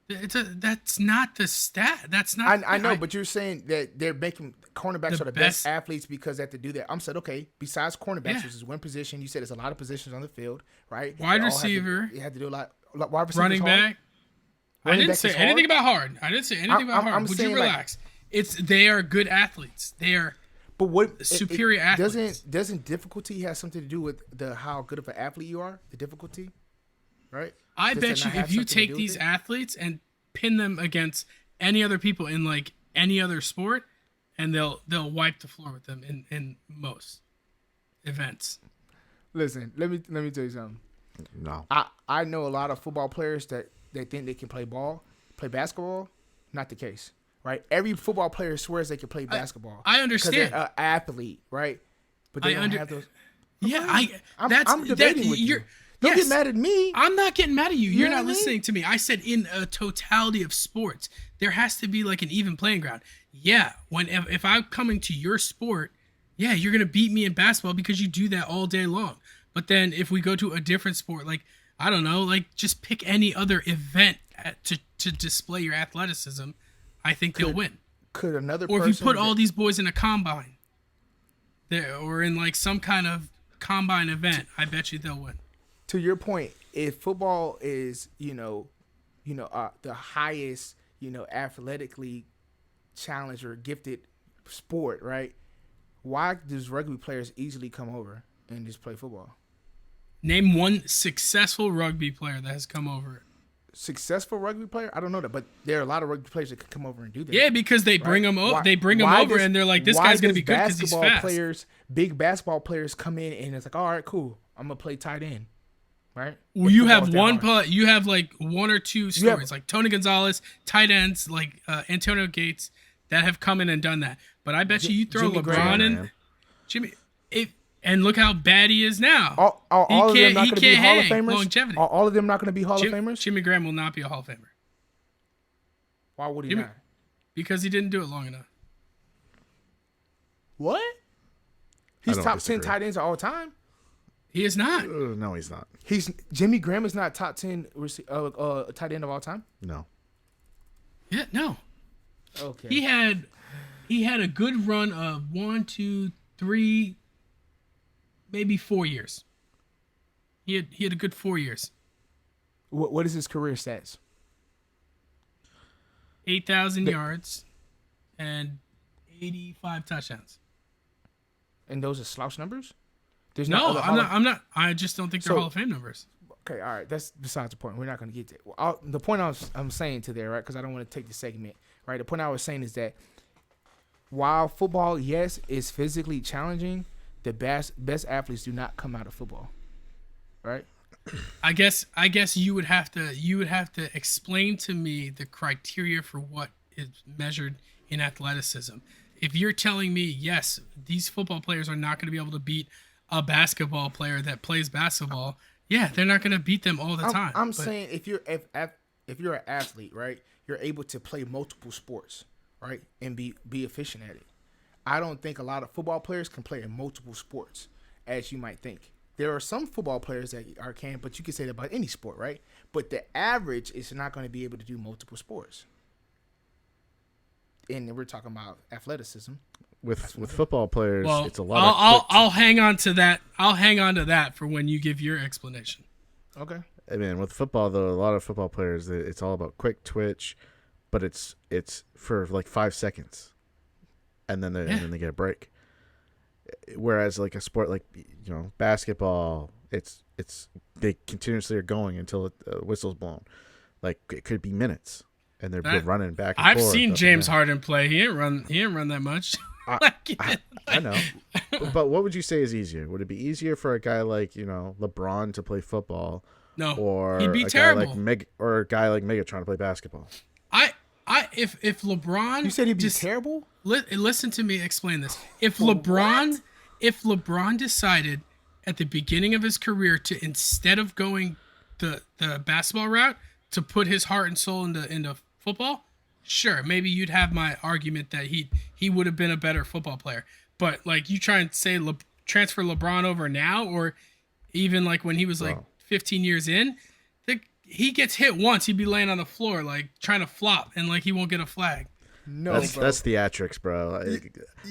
That's not the stat. That's not. I know, but you're saying that they're making cornerbacks The are the best best- athletes because they have to do that. I'm said, okay, besides cornerbacks, Yeah. which is one position, you said there's a lot of positions on the field, right? Wide They all have to- receiver. You have to do a lot. Wide receiver. running back. I Running didn't back say is anything hard? about hard. I didn't say anything about hard. I'm Would saying, you like- relax? They are good athletes. They are. But what Superior athletes. Doesn't difficulty have something to do with how good of an athlete you are? The difficulty, right? I Does bet that you not have if you something to take do with these it? athletes and pin them against any other people in like any other sport, and they'll wipe the floor with them in most events. Listen, let me tell you something. No. I know a lot of football players that they think they can play basketball. Not the case, right? Every football player swears they can play basketball. I 'Cause understand. they're an athlete, right? But they I don't under- have those. I'm debating with you. Don't get mad at me. I'm not getting mad at you. You You're know not what I mean? listening to me. I said in a totality of sports, there has to be like an even playing ground. Yeah, if I'm coming to your sport, yeah, you're gonna beat me in basketball because you do that all day long. But then if we go to a different sport, like I don't know, like just pick any other event to display your athleticism. I think they'll win. Could another Or person... if you put all these boys in a combine, or in like some kind of combine event, I bet you they'll win. To your point, if football is, the highest, athletically challenged or gifted sport, right? Why does rugby players easily come over and just play football? Name one successful rugby player that has come over. Successful rugby player? I don't know that, but there are a lot of rugby players that could come over and do that. Yeah, because they bring them over. They bring them over, and they're like, "This guy's gonna be good because he's fast." Big basketball players come in and it's like, "All right, cool, I'm gonna play tight end." Right? Well, you have one play. You have like one or two stories, like Tony Gonzalez, tight ends, like Antonio Gates, that have come in and done that. But I bet you throw Jimmy LeBron in, Jimmy, and look how bad he is now. All of them not going to be Hall of Famers. Longevity. All of them not going to be Hall of Famers. Jimmy Graham will not be a Hall of Famer. Why would he not? Because he didn't do it long enough. What? He's top 10 tight ends of all time. He is not. No, he's not. Jimmy Graham is not top 10 tight end of all time. No. Yeah, no. Okay. He had a good run of 1, 2, 3, maybe 4 years. He had a good 4 years. What is his career stats? 8,000 yards and 85 touchdowns. And those are slouch numbers? I'm not. I just don't think they're Hall of Fame numbers. Okay, all right. That's besides the point. We're not going to get to it. The point I'm saying to there, right, because I don't want to take the segment, right? The point I was saying is that while football, yes, is physically challenging, the best athletes do not come out of football, right? I guess you would have to explain to me the criteria for what is measured in athleticism. If you're telling me, yes, these football players are not going to be able to beat a basketball player that plays basketball, yeah, they're not going to beat them all the time. I'm saying if you're an athlete, right, you're able to play multiple sports, right, and be efficient at it. I don't think a lot of football players can play in multiple sports, as you might think. There are some football players that can, but you can say that about any sport, right? But the average is not going to be able to do multiple sports. And we're talking about athleticism. With football players, it's a lot. I'll hang on to that. I'll hang on to that for when you give your explanation. Okay. I mean, with football though, a lot of football players, it's all about quick twitch, but it's for like 5 seconds, and then they get a break. Whereas like a sport like basketball, it's they continuously are going until the whistle's blown. Like it could be minutes, and they're running back and I've forth. Seen James Harden play. He didn't run that much. I know, but what would you say is easier? Would it be easier for a guy like LeBron to play football? No, or he'd be a terrible. Guy like or a guy like Megatron to play basketball? If LeBron, you said he'd be terrible. Listen to me explain this. If LeBron decided at the beginning of his career to, instead of going the basketball route, to put his heart and soul into football, sure, maybe you'd have my argument that he would have been a better football player. But like you try and say transfer LeBron over now, or even like when he was like 15 years in, he gets hit once, he'd be laying on the floor like trying to flop, and like he won't get a flag. No, that's theatrics, bro.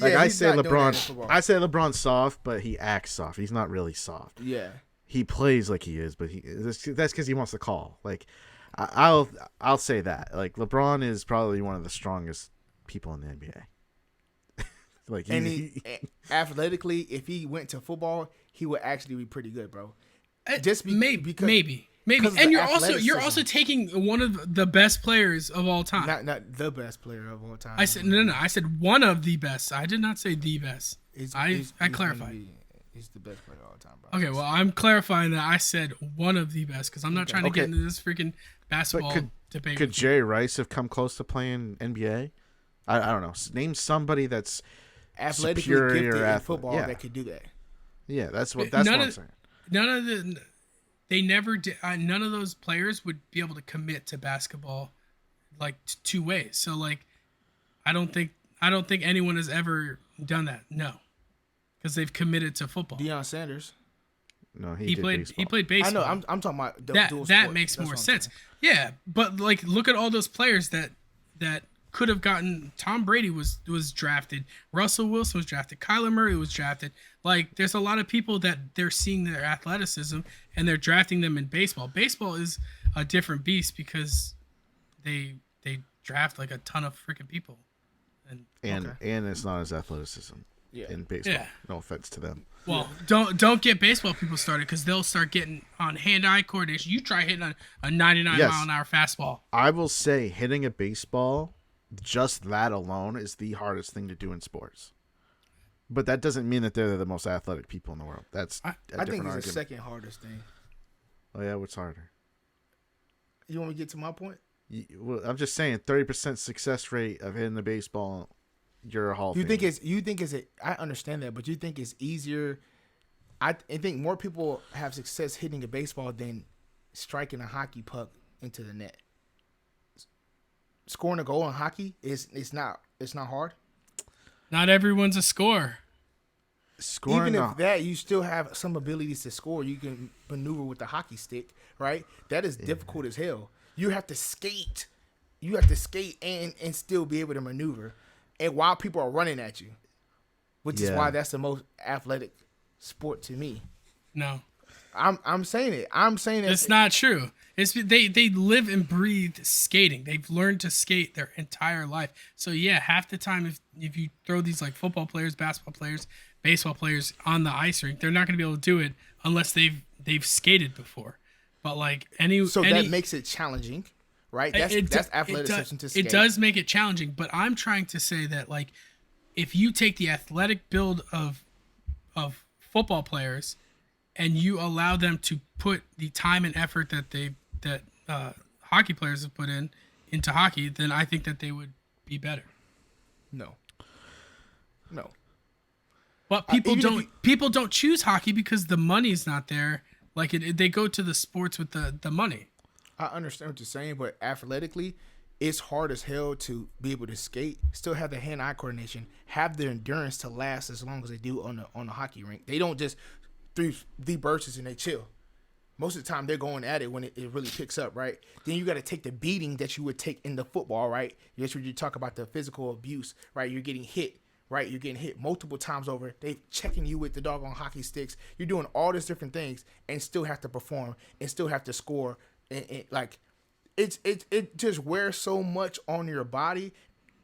I say LeBron's soft, but he acts soft. He's not really soft. Yeah, he plays like he is, but that's because he wants to call. Like I'll say that. Like LeBron is probably one of the strongest people in the NBA. Like he athletically, if he went to football, he would actually be pretty good, bro. Maybe. And you're also taking one of the best players of all time. Not the best player of all time. I said no. I said one of the best. I did not say the best. I clarified. He's the best player of all time, bro. Okay, well I'm clarifying that I said one of the best because I'm not trying to get into this freaking basketball debate. Could Jerry Rice have come close to playing NBA? I don't know. Name somebody that's athletically gifted in football that could do that. Yeah, that's what I'm saying. They never did. None of those players would be able to commit to basketball like two ways. So like, I don't think anyone has ever done that. No, because they've committed to football. Deion Sanders. No, he played baseball. I know. I'm talking about that. That makes more sense. Yeah, but like, look at all those players that could have gotten. Tom Brady was drafted. Russell Wilson was drafted. Kyler Murray was drafted. Like, there's a lot of people that they're seeing their athleticism and they're drafting them in baseball. Baseball is a different beast because they draft like a ton of freaking people. And it's not as athleticism in baseball. Yeah. No offense to them. Well, don't get baseball people started because they'll start getting on hand-eye coordination. You try hitting a 99-mile-an-hour fastball. I will say hitting a baseball, just that alone is the hardest thing to do in sports. But that doesn't mean that they're the most athletic people in the world. That's I think it's the second hardest thing. Oh, yeah? What's harder? You want me to get to my point? Well, I'm just saying 30% success rate of hitting the baseball, you're a Hall of Famer. I understand that, but you think it's easier. I think more people have success hitting a baseball than striking a hockey puck into the net. Scoring a goal in hockey it's not hard. Not everyone's a scorer. Even if that, you still have some abilities to score. You can maneuver with the hockey stick, right? That is difficult as hell. You have to skate. You have to skate and still be able to maneuver. And while people are running at you, which is why that's the most athletic sport to me. No. I'm saying it. I'm saying it. It's not true. It's they live and breathe skating. They've learned to skate their entire life. So yeah, half the time if you throw these like football players, basketball players, baseball players on the ice rink, they're not going to be able to do it unless they've skated before. But like that makes it challenging, right? That's athleticism to skate. It does make it challenging, but I'm trying to say that like if you take the athletic build of football players and you allow them to put the time and effort that hockey players have put into hockey, then I think that they would be better. No. But people don't choose hockey because the money's not there. Like they go to the sports with the money. I understand what you're saying, but athletically, it's hard as hell to be able to skate, still have the hand-eye coordination, have the endurance to last as long as they do on the hockey rink. They don't just three bursts and they chill. Most of the time, they're going at it when it really picks up, right? Then you got to take the beating that you would take in the football, right? That's where you talk about the physical abuse, right? You're getting hit, right? You're getting hit multiple times over. They checking you with the doggone hockey sticks. You're doing all these different things and still have to perform and still have to score. And like, it just wears so much on your body.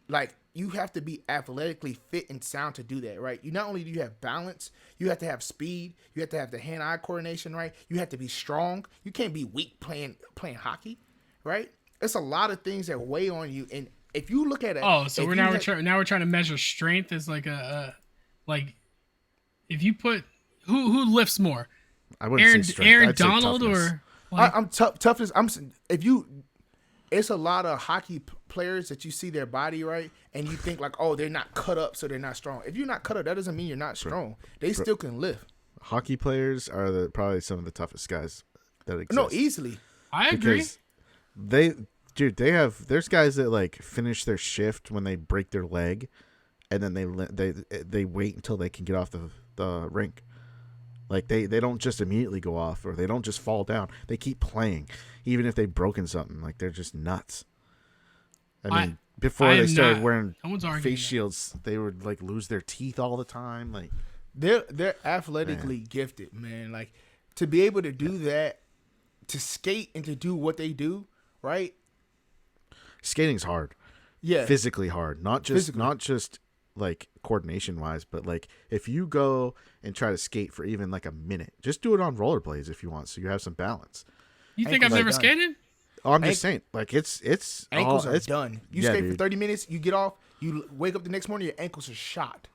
Like, you have to be athletically fit and sound to do that, right? You not only do you have balance, you have to have speed, you have to have the hand-eye coordination, right? You have to be strong. You can't be weak playing hockey, right? It's a lot of things that weigh on you, and if you look at it, so we're trying to measure strength as like like if you put who lifts more, I wouldn't say strength. Aaron Donald or like, I'm toughness. It's a lot of hockey players that you see their body, right? And you think like, oh, they're not cut up, so they're not strong. If you're not cut up, that doesn't mean you're not strong. They still can lift. Hockey players are probably some of the toughest guys that exist. No, easily. I agree. There's guys that like finish their shift when they break their leg, and then they wait until they can get off the rink. Like they don't just immediately go off, or they don't just fall down. They keep playing, even if they've broken something. Like they're just nuts. I mean, before they started wearing face shields, they would like lose their teeth all the time. Like they're athletically gifted, man. Like to be able to do that, to skate and to do what they do, right? Skating's hard. Yeah, physically hard. Not just like coordination wise, but like if you go and try to skate for even like a minute, just do it on rollerblades if you want, so you have some balance. You think I've never skated? Oh, I'm just saying, like it's ankles are done. You skate for 30 minutes, you get off, you wake up the next morning, your ankles are shot.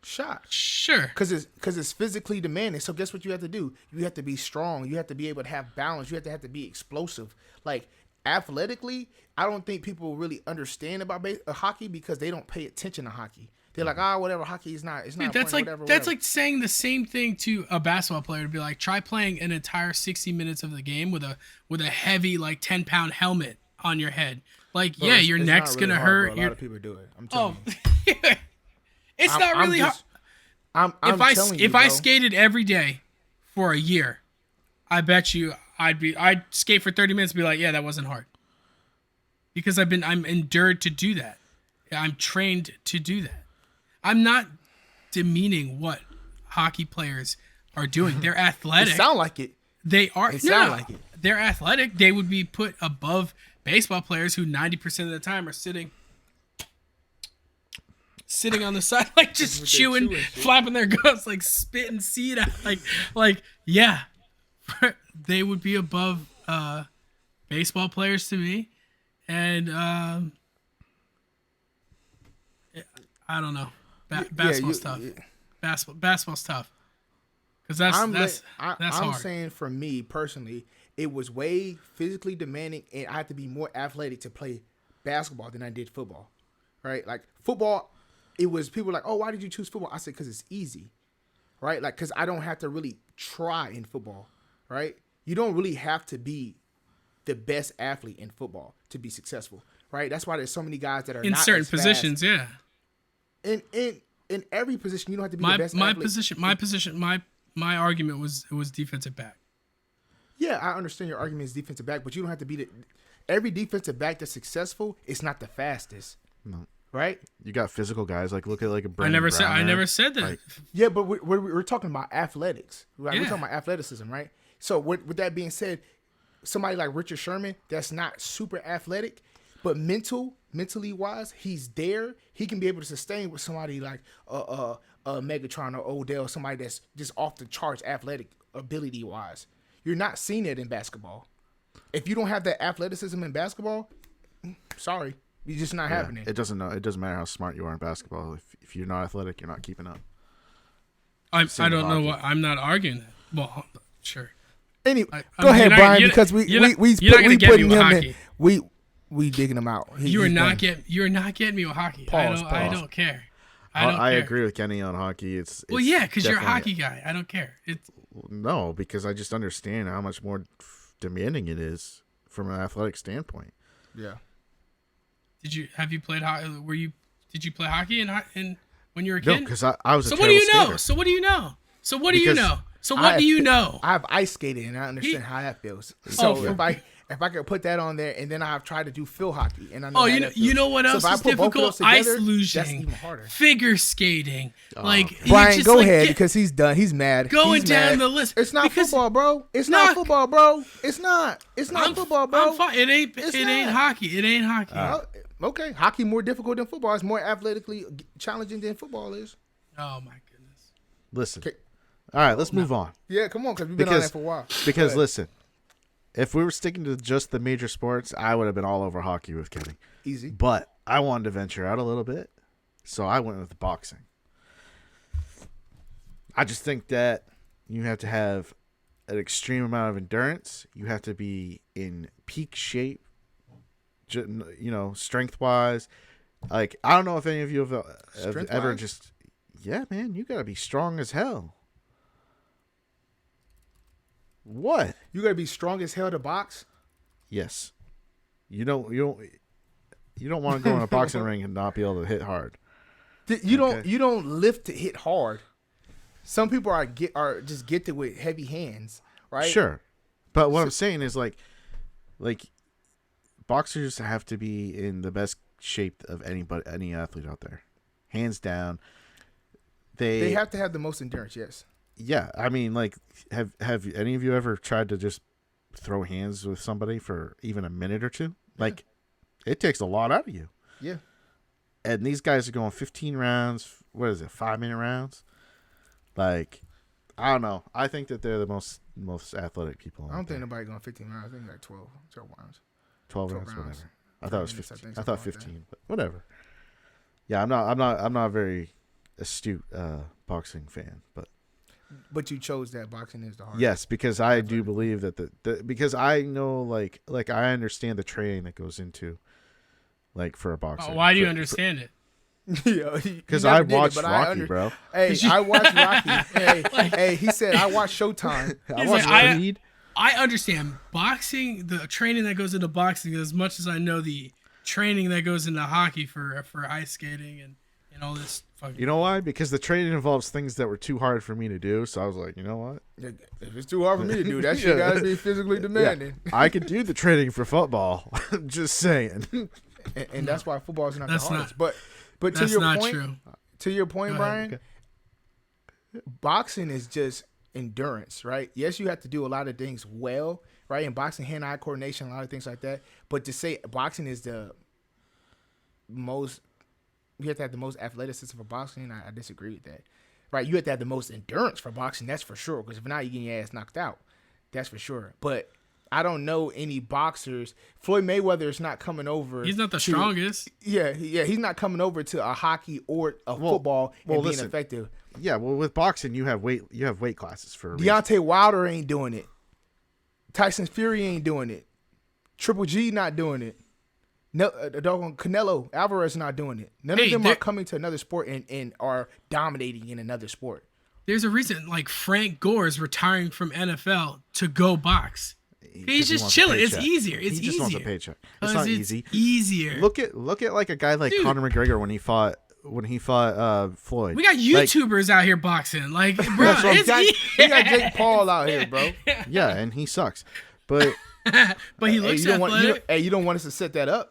Sure. Because it's physically demanding. So guess what you have to do? You have to be strong. You have to be able to have balance. You have to be explosive. Like athletically, I don't think people really understand about hockey because they don't pay attention to hockey. They're like, whatever, hockey is not. It's not. Dude, whatever. That's like saying the same thing to a basketball player to be like, try playing an entire 60 minutes of the game with a heavy like 10-pound helmet on your head. Like, bro, your neck's really gonna hurt. A lot of people do it. I'm telling you. It's not really hard. If I skated every day for a year, I bet you I'd skate for 30 minutes and be like, yeah, that wasn't hard. because I'm endured to do that. I'm trained to do that. I'm not demeaning what hockey players are doing. They're athletic. It sound like it. They are. It sound like it. They're athletic. They would be put above baseball players who 90% of the time are sitting on the side, like just chewing, flapping their gums, like spitting seed out. Like, yeah, they would be above baseball players to me. And I don't know. Basketball's tough. Basketball's tough. Because that's hard. I'm saying for me personally, it was way physically demanding, and I had to be more athletic to play basketball than I did football. Right? Like football, it was people were like, oh, why did you choose football? I said, because it's easy. Right? Like, because I don't have to really try in football. Right? You don't really have to be the best athlete in football to be successful. Right? That's why there's so many guys that are in not certain as positions. fast. Yeah. In every position, you don't have to be the best athlete. My argument was defensive back. Yeah, I understand your argument is defensive back, but you don't have to be every defensive back that's successful is not the fastest. No. Right? You got physical guys like look at like a I Brandon never said that. Like, yeah, but we're talking about athletics. Right? Yeah. We're talking about athleticism, right? So with that being said, somebody like Richard Sherman that's not super athletic, but mentally wise, he's there. He can be able to sustain with somebody like Megatron or Odell, somebody that's just off the charts athletic ability wise. You're not seeing it in basketball. If you don't have that athleticism in basketball, sorry, you're just not happening. It doesn't matter how smart you are in basketball. If you're not athletic, you're not keeping up. I don't know what I'm not arguing that. Well, sure. Anyway, go ahead, Brian, because we putting him in. We digging him out. You're not getting me with hockey. Pause. I don't care. I agree with Kenny on hockey. It's well, yeah, because you're a hockey guy. I don't care. No, because I just understand how much more demanding it is from an athletic standpoint. Yeah. Have you played hockey? Did you play hockey in when you were a kid? No, because I was. So what do you know? So what do you know? I have ice skating, and I understand how that feels. So if I could put that on there, and then I've tried to do field hockey, and I know. You know what else is difficult? Ice lugeing, that's even harder. Figure skating, Brian, go ahead because he's done. He's mad. Going down the list. It's not football, bro. It's not football, bro. It's not. It's not football, bro. I'm fine. It ain't hockey. It ain't hockey. Okay, hockey more difficult than football. It's more athletically challenging than football is. Oh my goodness. Listen. All right, let's move on. Yeah, come on, because we've been on that for a while. Because listen, if we were sticking to just the major sports, I would have been all over hockey with Kenny. Easy. But I wanted to venture out a little bit, so I went with boxing. I just think that you have to have an extreme amount of endurance. You have to be in peak shape, strength-wise. Like, I don't know if any of you have ever just... Yeah, man, you got to be strong as hell. What? You gotta be strong as hell to box? Yes. You don't want to go in a boxing ring and not be able to hit hard. You don't lift to hit hard. Some people are just gifted with heavy hands, right? Sure. But what I'm saying is like boxers have to be in the best shape of any athlete out there. Hands down. They have to have the most endurance, yes. Yeah, I mean, like, have any of you ever tried to just throw hands with somebody for even a minute or two? Like, it takes a lot out of you. Yeah. And these guys are going 15 rounds. What is it, 5-minute rounds? Like, I don't know. I think that they're the most athletic people. I don't think nobody going 15 rounds. I think like 12 rounds. 12 rounds, whatever. I thought it was 15. I thought 15, but whatever. Yeah, I'm not a very astute boxing fan, but. But you chose that boxing is the hardest. Yes, because I do believe that because I know like I understand the training that goes into like for a boxer. Oh, why do you understand it? Because I watched Rocky, bro. Hey, I watched Rocky. Hey, he said I watched Showtime. I watched Creed. I understand boxing, the training that goes into boxing as much as I know the training that goes into hockey for ice skating and all this You know why? Because the trading involves things that were too hard for me to do. So I was like, you know what? If it's too hard for me to do, that shit got to be physically demanding. Yeah, I could do the trading for football. Just saying. And that's why football is not the hardest. But to your point, to your point, Brian, boxing is just endurance, right? Yes, you have to do a lot of things well, right? In boxing, hand-eye coordination, a lot of things like that. But to say boxing is the most, you have to have the most athleticism for boxing, I disagree with that. Right? You have to have the most endurance for boxing, that's for sure. Because if not, you get your ass knocked out. That's for sure. But I don't know any boxers. Floyd Mayweather is not coming over. He's not the strongest. Yeah, he's not coming over to a hockey or a football and being effective. Yeah, well, with boxing, you have weight classes for. Deontay Wilder ain't doing it. Tyson Fury ain't doing it. Triple G not doing it. No, Canelo Alvarez not doing it. None of them are coming to another sport and are dominating in another sport. There's a reason, like Frank Gore is retiring from NFL to go box. He's just chilling. It's easier. He just wants a paycheck. It's not easy. Easier. Look at like a guy like Conor McGregor when he fought Floyd. We got YouTubers out here boxing. Like, bro, we got Jake Paul out here, bro. Yeah, and he sucks. But he looks athletic. You don't want us to set that up.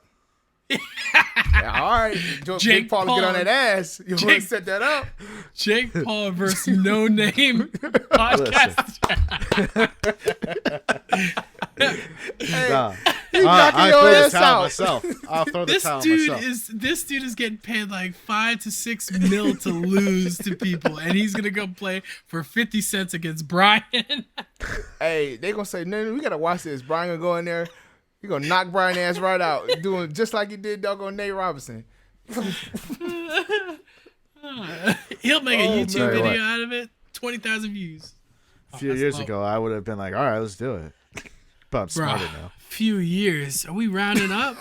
All right, Jake Paul to get on that ass. You want to set that up? Jake Paul versus No Name podcast. I throw the towel myself. I'll throw the towel myself. This dude is getting paid like $5 to $6 million to lose to people, and he's gonna go play for 50 cents against Brian. Hey, they gonna say, no, we gotta watch this. Brian gonna go in there. He gonna knock Brian ass right out, doing just like he did doggone Nate Robinson. He'll make a YouTube video out of it. 20,000 views. A few years ago, I would have been like, all right, let's do it. But I'm smarter now. Few years. Are we rounding up?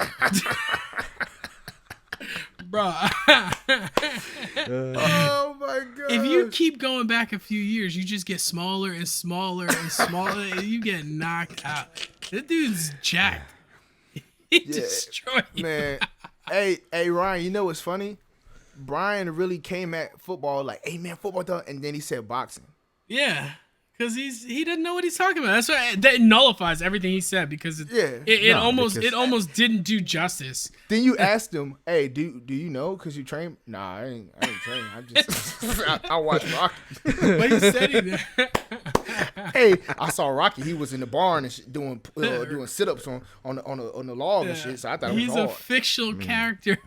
Bro. Oh, my God. If you keep going back a few years, you just get smaller and smaller and smaller, and you get knocked out. This dude's jacked. He destroyed you. Man. Hey, Ryan, you know what's funny? Brian really came at football like, hey, man, football, though, and then he said boxing. Yeah. Because he doesn't know what he's talking about. That's why that nullifies everything he said because it almost didn't do justice. Then you asked him, "Hey, do you know? Because you train?" Nah, I ain't train. I just I watch Rocky. But he said he did. Hey, I saw Rocky. He was in the barn and doing sit-ups on the log and shit. So I thought he's it was hard. a fictional character.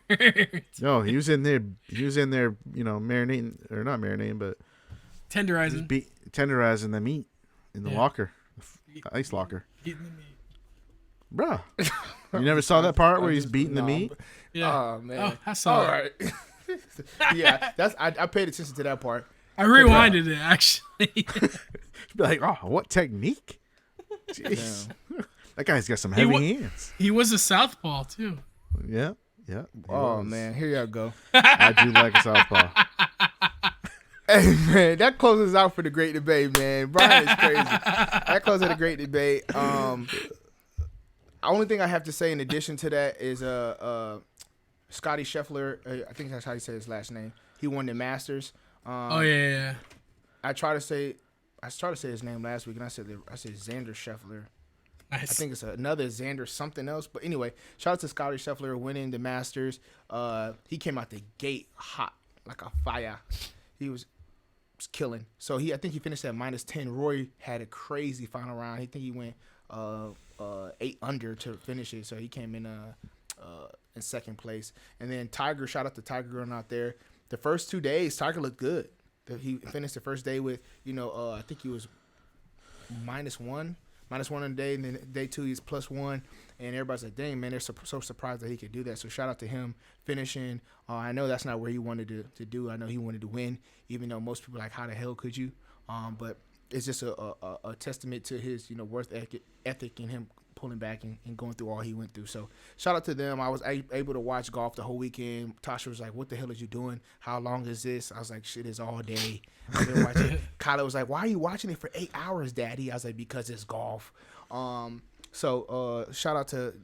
No, he was in there. Marinating or not marinating, but tenderizing. Tenderizing the meat in the locker, the ice locker. Eating the meat. Bruh. You never saw that part where he's beating the meat? Yeah. Oh, man. Oh, I saw All right. Yeah, I paid attention to that part. I rewinded it, actually. Be like, oh, what technique? Jeez. That guy's got some heavy hands. He was a southpaw, too. Yeah. Oh, man. Here y'all go. I do like a southpaw. Hey, man, that closes out for the great debate, man. Brian is crazy. That closes out the great debate. Only thing I have to say in addition to that is Scotty Scheffler. I think that's how you say his last name. He won the Masters. Yeah. I tried to say his name last week, and I said Xander Scheffler. Nice. I think it's another Xander something else. But anyway, shout out to Scotty Scheffler winning the Masters. He came out the gate hot like a fire. He was killing. So I think he finished at -10. Roy had a crazy final round. I think he went 8 under to finish it. So he came in second place. And then Tiger, shout out to Tiger going out there. The first 2 days, Tiger looked good. He finished the first day with, I think he was -1 on the day, and then day 2 he's +1, and everybody's like, dang, man, they're so surprised that he could do that. So shout out to him finishing. I know that's not where he wanted to do. I know he wanted to win, even though most people are like, how the hell could you? But it's just a testament to his worth ethic and him pulling back and going through all he went through. So shout out to them. I was able to watch golf the whole weekend. Tasha was like, "What the hell is you doing? How long is this?" I was like, "Shit, it's all day." I've been watching. Kyla was like, "Why are you watching it for 8 hours, Daddy?" I was like, "Because it's golf." So shout out to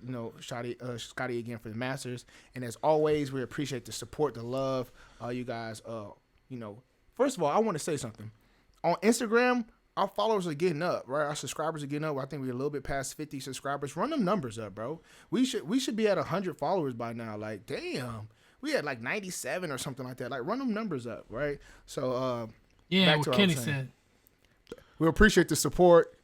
Scotty again for the Masters, and as always, we appreciate the support, the love, you guys. First of all, I want to say something. On Instagram, our followers are getting up, right? Our subscribers are getting up. I think we're a little bit past 50 subscribers. Run them numbers up, bro. We should be at 100 followers by now. Like, damn, we had like 97 or something like that. Like, run them numbers up, right? So, yeah, what Kenny said. We appreciate the support.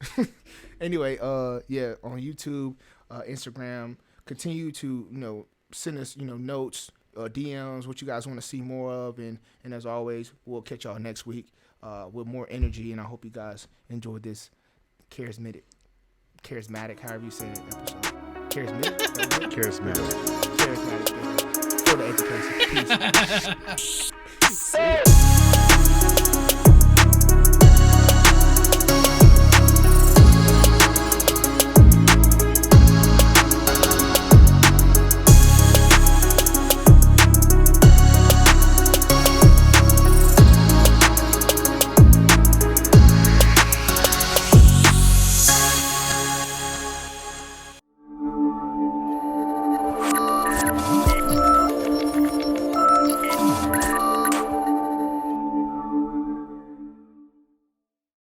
Anyway, on YouTube, Instagram, continue to send us notes, DMs, what you guys want to see more of, and as always, we'll catch y'all next week with more energy. And I hope you guys enjoyed this charismatic, however you say it, episode. Charismatic for the education. Peace.